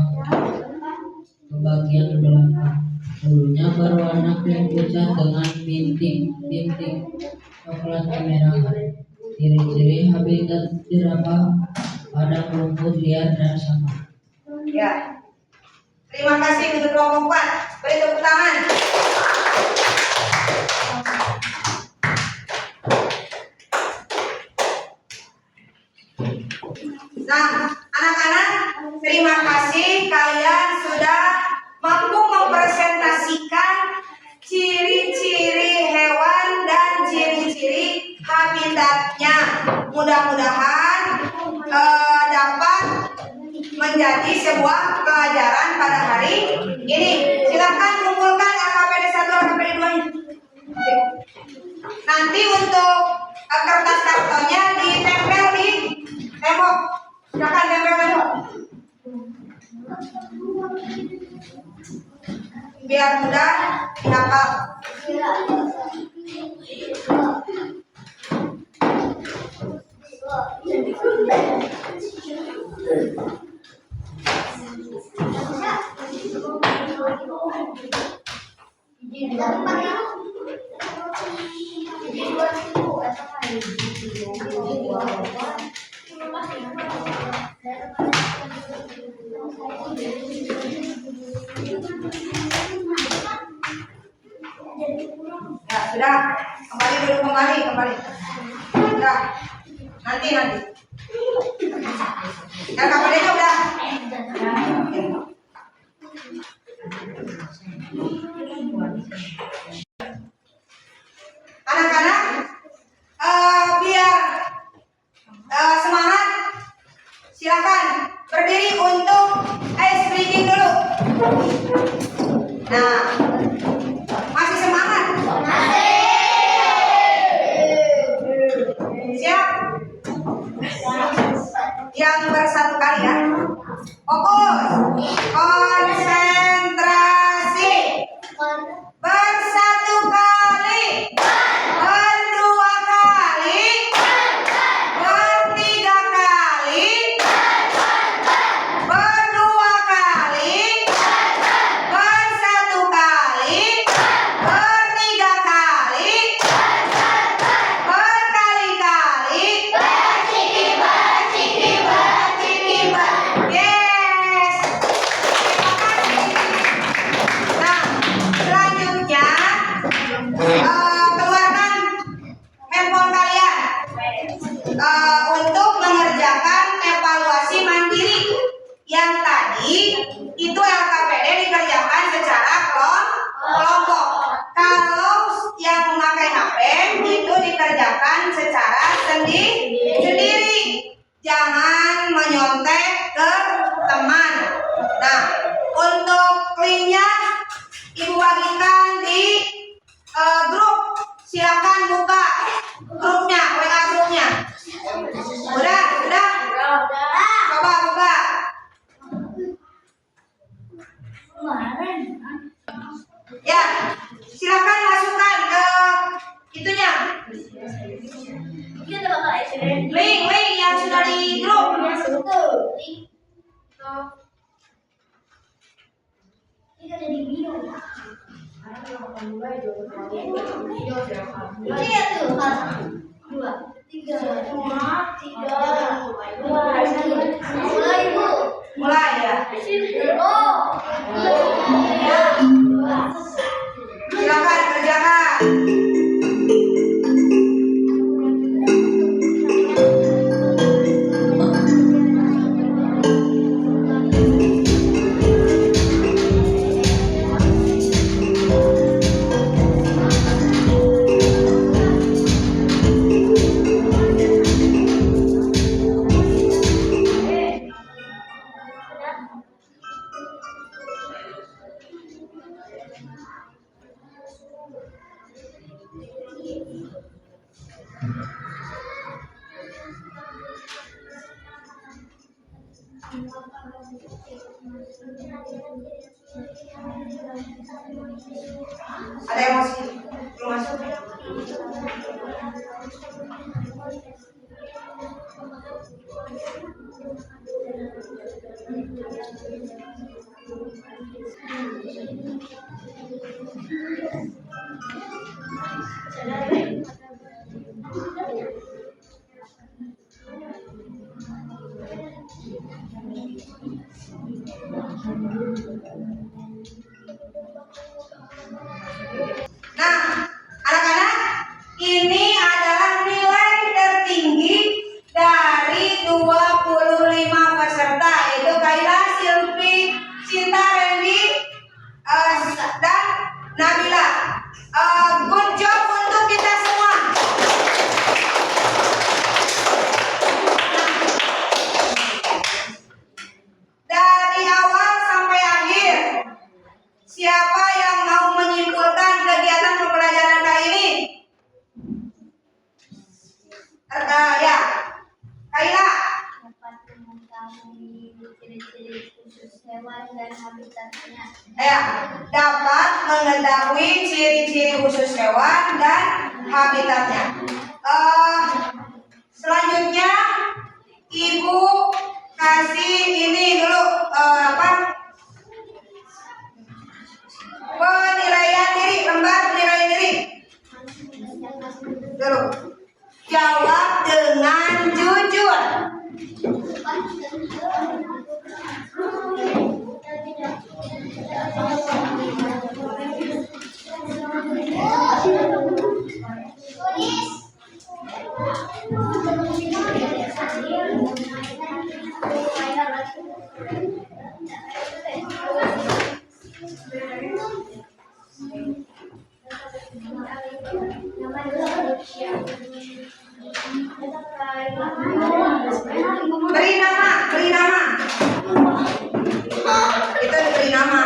ke bagian belakang. Bulunya berwarna krem pucat dengan bintik-bintik coklat kemerahan. Ciri-ciri habitat jerapah: padang rumput liar dan sabana. Ya. Terima kasih untuk kelompok 4. Beri tepuk tangan. Nah, anak-anak, terima kasih kalian sudah mampu mempresentasikan ciri-ciri hewan dan ciri-ciri habitatnya. Mudah-mudahan dapat menjadi sebuah pelajaran pada hari ini. Silakan kumpulkan AKPD 1, AKPD 2-nya. Nanti untuk kertas kartonnya ditempel di tembok. Silakan tempel tembok. Biar mudah dihafal. Ya, sudah. Kembali dulu, kembali. Sudah. Nanti. KKPD-nya udah. Anak-anak, biar semangat, silakan berdiri untuk ice breathing dulu. Nah, masih semangat? Siap? Yang bersatu kali ya. Fokus. Mulai ya. Silakan kerjakan. Ada yang masih belum masuk? Nah, anak-anak, ini adalah nilai tertinggi dari 25 peserta, yaitu Kaila, Silvi, Cinta, Randy, dan Nabila. Good job untuk kita semua. Dari awal sampai akhir, siapa yang mau menyimpulkan kegiatan pembelajaran kali ini? Ya, Kaila. Dapat mengetahui ciri-ciri khusus hewan dan habitatnya. Ya, dapat mengetahui ciri-ciri khusus hewan dan habitatnya. Selanjutnya, Ibu kasih ini dulu penilaian diri, lembar penilaian diri. Dulu. Jawab dengan jujur. Beri nama. Kita diberi nama.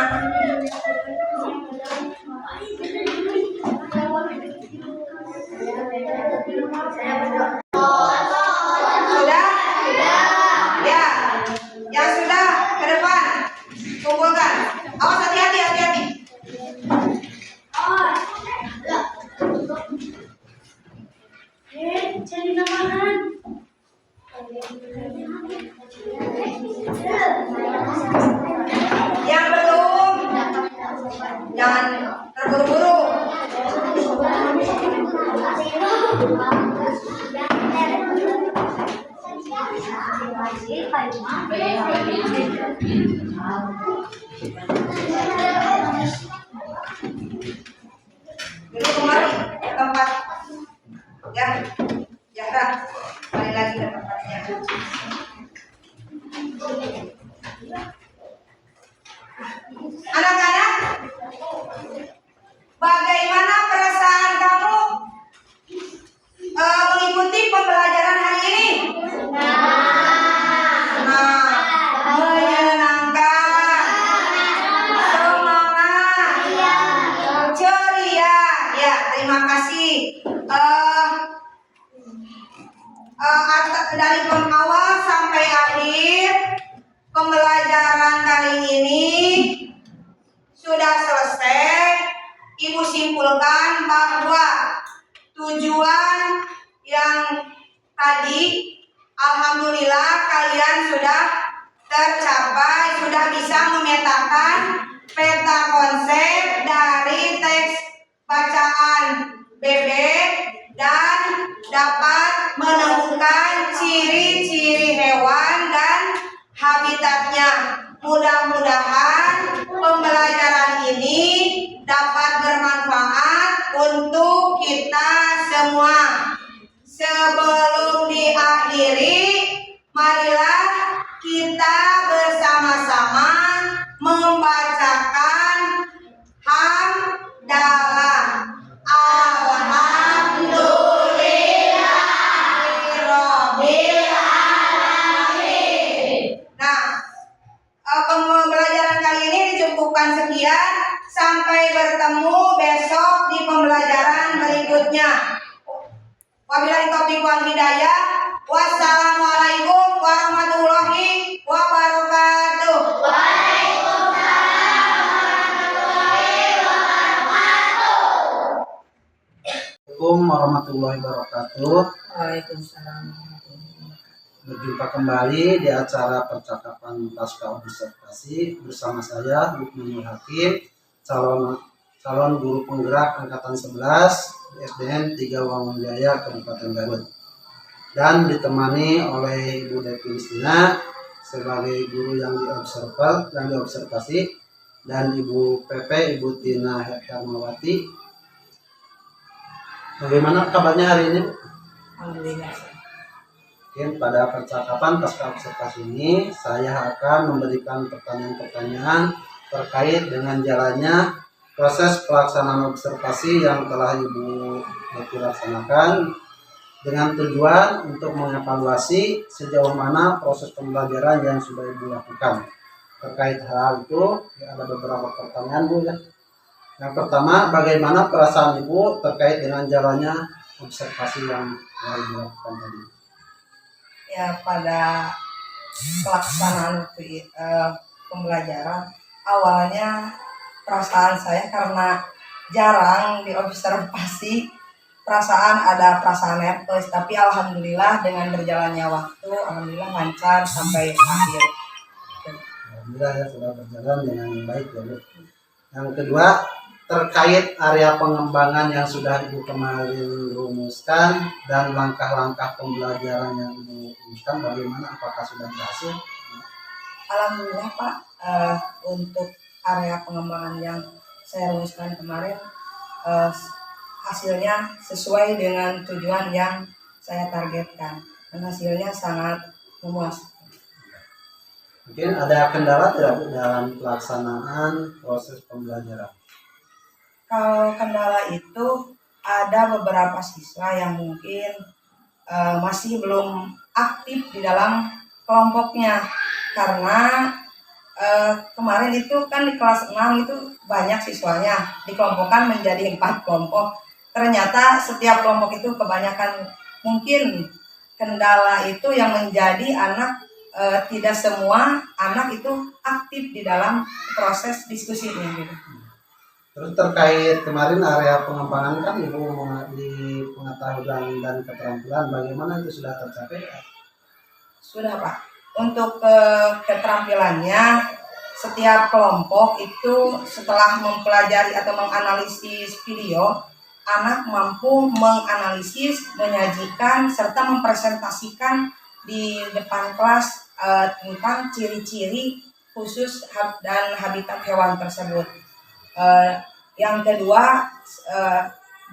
Sudah? Ya. Yang sudah ke depan. Kumpulkan. Awas, hati-hati. Cari namahan. Yang belum, jangan terburu-buru. Duduk kembali ke tempat. Ya, Zahra, balik lagi ke tempatnya. Anak-anak, bagaimana perasaan kamu mengikuti pembelajaran hari ini? Menyenangkan, semangat, ceria. Ya, terima kasih. Dari awal sampai akhir pembelajaran kali ini sudah selesai. Ibu simpulkan bahwa tujuan yang tadi alhamdulillah kalian sudah tercapai, sudah bisa memetakan peta konsep dari teks bacaan bebek dan dapat menemukan ciri-ciri hewan dan habitatnya. Mudah-mudahan pembelajaran ini dapat bermanfaat untuk kita semua. Sebelum diakhiri, marilah kita bersama-sama membacakan hamdalah. Alhamdulillahirobbil alamin. Nah, pembelajaran kali ini dicukupkan sekian. Sampai bertemu besok di pembelajaran berikutnya. Wabillahi taufiq wal hidayah. Wassalamualaikum warahmatullahi wabarakatuh. Assalamualaikum warahmatullahi wabarakatuh. Waalaikumsalam. Berjumpa kembali di acara percakapan pasca observasi bersama saya Lukmanul Hakim, calon guru penggerak angkatan 11 SDN 3 Wangunjaya Kabupaten Garut, dan ditemani oleh Ibu Devi Listina sebagai guru yang diobservasi, dan Ibu PP Ibu Tina Hermawati. Bagaimana kabarnya hari ini? Alhamdulillah. Mungkin pada percakapan pasca observasi ini saya akan memberikan pertanyaan-pertanyaan terkait dengan jalannya proses pelaksanaan observasi yang telah Ibu Devi laksanakan, dengan tujuan untuk mengevaluasi sejauh mana proses pembelajaran yang sudah Ibu lakukan. Terkait hal itu, ada beberapa pertanyaan, Bu, ya. Yang pertama, bagaimana perasaan Ibu terkait dengan jalannya observasi yang telah Ibu lakukan tadi? Ya, pada pelaksanaan pembelajaran, awalnya perasaan saya karena jarang diobservasi, ada perasaan nervous, tapi alhamdulillah dengan berjalannya waktu, alhamdulillah lancar sampai akhir. Alhamdulillah ya, sudah berjalan dengan baik ya, Bu. Yang kedua, terkait area pengembangan yang sudah Ibu kemarin rumuskan dan langkah-langkah pembelajaran yang Ibu rumuskan, bagaimana, apakah sudah berhasil? Alhamdulillah Pak, untuk area pengembangan yang saya rumuskan kemarin, hasilnya sesuai dengan tujuan yang saya targetkan, dan hasilnya sangat memuaskan. Mungkin ada kendala tidak, Bu, dalam pelaksanaan proses pembelajaran? Kalau kendala itu, ada beberapa siswa yang mungkin masih belum aktif di dalam kelompoknya, karena kemarin itu kan di kelas 6 itu banyak siswanya, dikelompokkan menjadi 4 kelompok. Ternyata setiap kelompok itu kebanyakan, mungkin kendala itu yang menjadi anak, tidak semua anak itu aktif di dalam proses diskusinya gitu. Terus terkait kemarin area pengembangan kan Ibu di pengetahuan dan keterampilan, bagaimana itu sudah tercapai? Sudah Pak. Untuk keterampilannya, setiap kelompok itu setelah mempelajari atau menganalisis video, anak mampu menganalisis, menyajikan, serta mempresentasikan di depan kelas tentang ciri-ciri khusus dan habitat hewan tersebut. Yang kedua,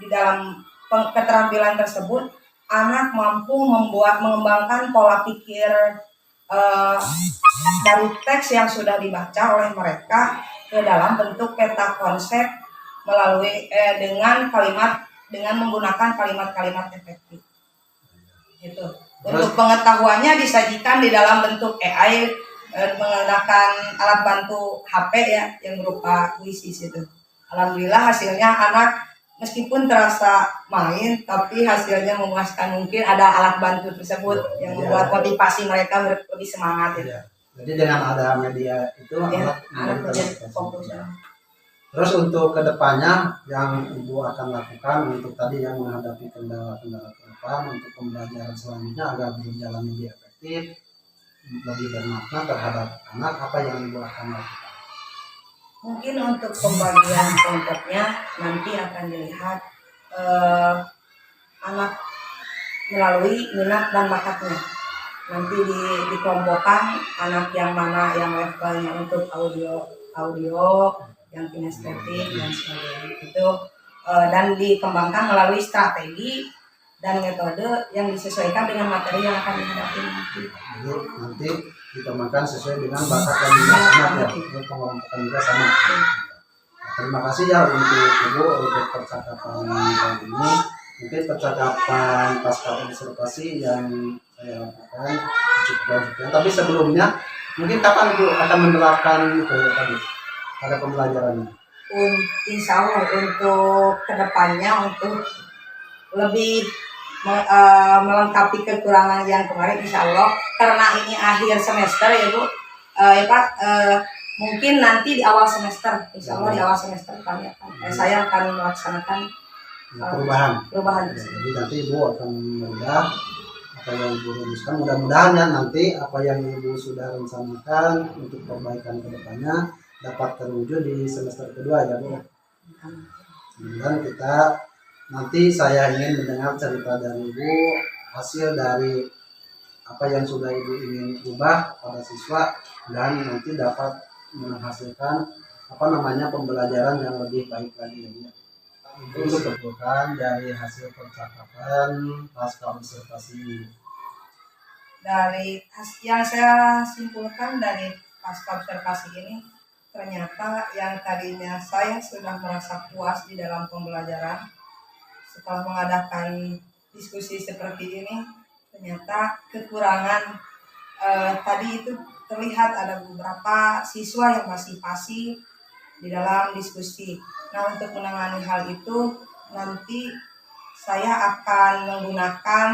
di dalam keterampilan tersebut, anak mampu mengembangkan pola pikir dari teks yang sudah dibaca oleh mereka ke dalam bentuk peta konsep melalui dengan menggunakan kalimat-kalimat efektif. Gitu. Untuk pengetahuannya disajikan di dalam bentuk AI menggunakan alat bantu HP ya, yang berupa Quizzes itu. Alhamdulillah hasilnya anak meskipun terasa main, tapi hasilnya memuaskan. Mungkin ada alat bantu tersebut yang membuat motivasi mereka lebih semangat ya. Jadi dengan ada media itu anak menjadi fokus. Terus untuk kedepannya yang Ibu akan lakukan untuk tadi yang menghadapi kendala-kendala ke depan untuk pembelajaran selanjutnya agar berjalan lebih efektif, lebih bermakna terhadap anak, apa yang Ibu akan lakukan? Mungkin untuk pembagian kelompoknya nanti akan dilihat anak melalui minat dan bakatnya. Nanti dikelompokkan anak yang mana yang levelnya untuk audio, yang kinestetik dan sebagainya itu, dan dikembangkan melalui strategi dan metode yang disesuaikan dengan materi yang akan dihadapi nanti. Jadi nanti dikembangkan sesuai dengan bakat dan minat anak ya, untuk pengelompokan juga sama. Terima kasih ya untuk Ibu untuk percakapan kali ini. Mungkin percakapan pasca observasi yang saya lakukan cukup sekian. Tapi sebelumnya, mungkin kapan Ibu akan menerapkan itu tadi pada pembelajarannya? Insya Allah untuk kedepannya untuk lebih melengkapi kekurangan yang kemarin, insya Allah, karena ini akhir semester ya Bu, ya Pak, mungkin nanti di awal semester, insya Allah di awal semester kami saya akan melaksanakan perubahan. Jadi nanti Ibu akan melihat apa yang Ibu rumuskan. Mudah-mudahan ya nanti apa yang Ibu sudah rencanakan untuk perbaikan kedepannya dapat terwujud di semester kedua ya Bu. Kemudian nanti saya ingin mendengar cerita dari Ibu, hasil dari apa yang sudah Ibu ingin ubah pada siswa, dan nanti dapat menghasilkan pembelajaran yang lebih baik lagi ya. Itu sebutkan dari hasil percakapan pasca observasi ini. Dari yang saya simpulkan dari pasca observasi ini, ternyata yang tadinya saya sudah merasa puas di dalam pembelajaran, setelah mengadakan diskusi seperti ini, ternyata kekurangan tadi itu terlihat ada beberapa siswa yang masih pasif di dalam diskusi. Nah, untuk menangani hal itu nanti saya akan menggunakan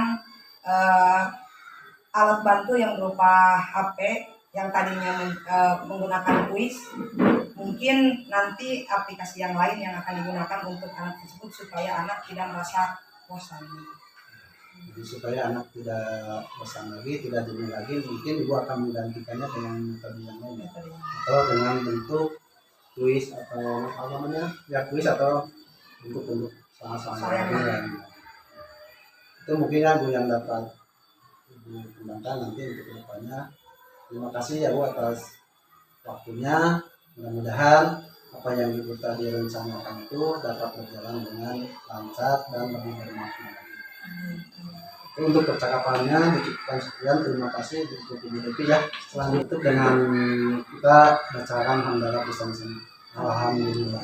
alat bantu yang berupa HP yang tadinya menggunakan kuis. Mungkin nanti aplikasi yang lain yang akan digunakan untuk anak tersebut supaya anak tidak merasa bosan. Jadi supaya anak tidak bosan lagi, tidak jenuh lagi, mungkin Ibu akan menggantikannya dengan metode yang lain ya, atau dengan bentuk kuis atau kuis atau bentuk sama-sama lain. Itu mungkin ya Bu yang dapat Ibu kembangkan nanti untuk kedepannya. Terima kasih ya Bu atas waktunya. Mudah-mudahan apa yang Ibu tadi rencanakan itu dapat berjalan dengan lancar dan lebih bermakna lagi. Untuk percakapannya dicukupkan sekian. Terima kasih untuk Ibu Devi ya. Selanjutnya dengan kita bacakan hamdalah bersama-sama. Alhamdulillah.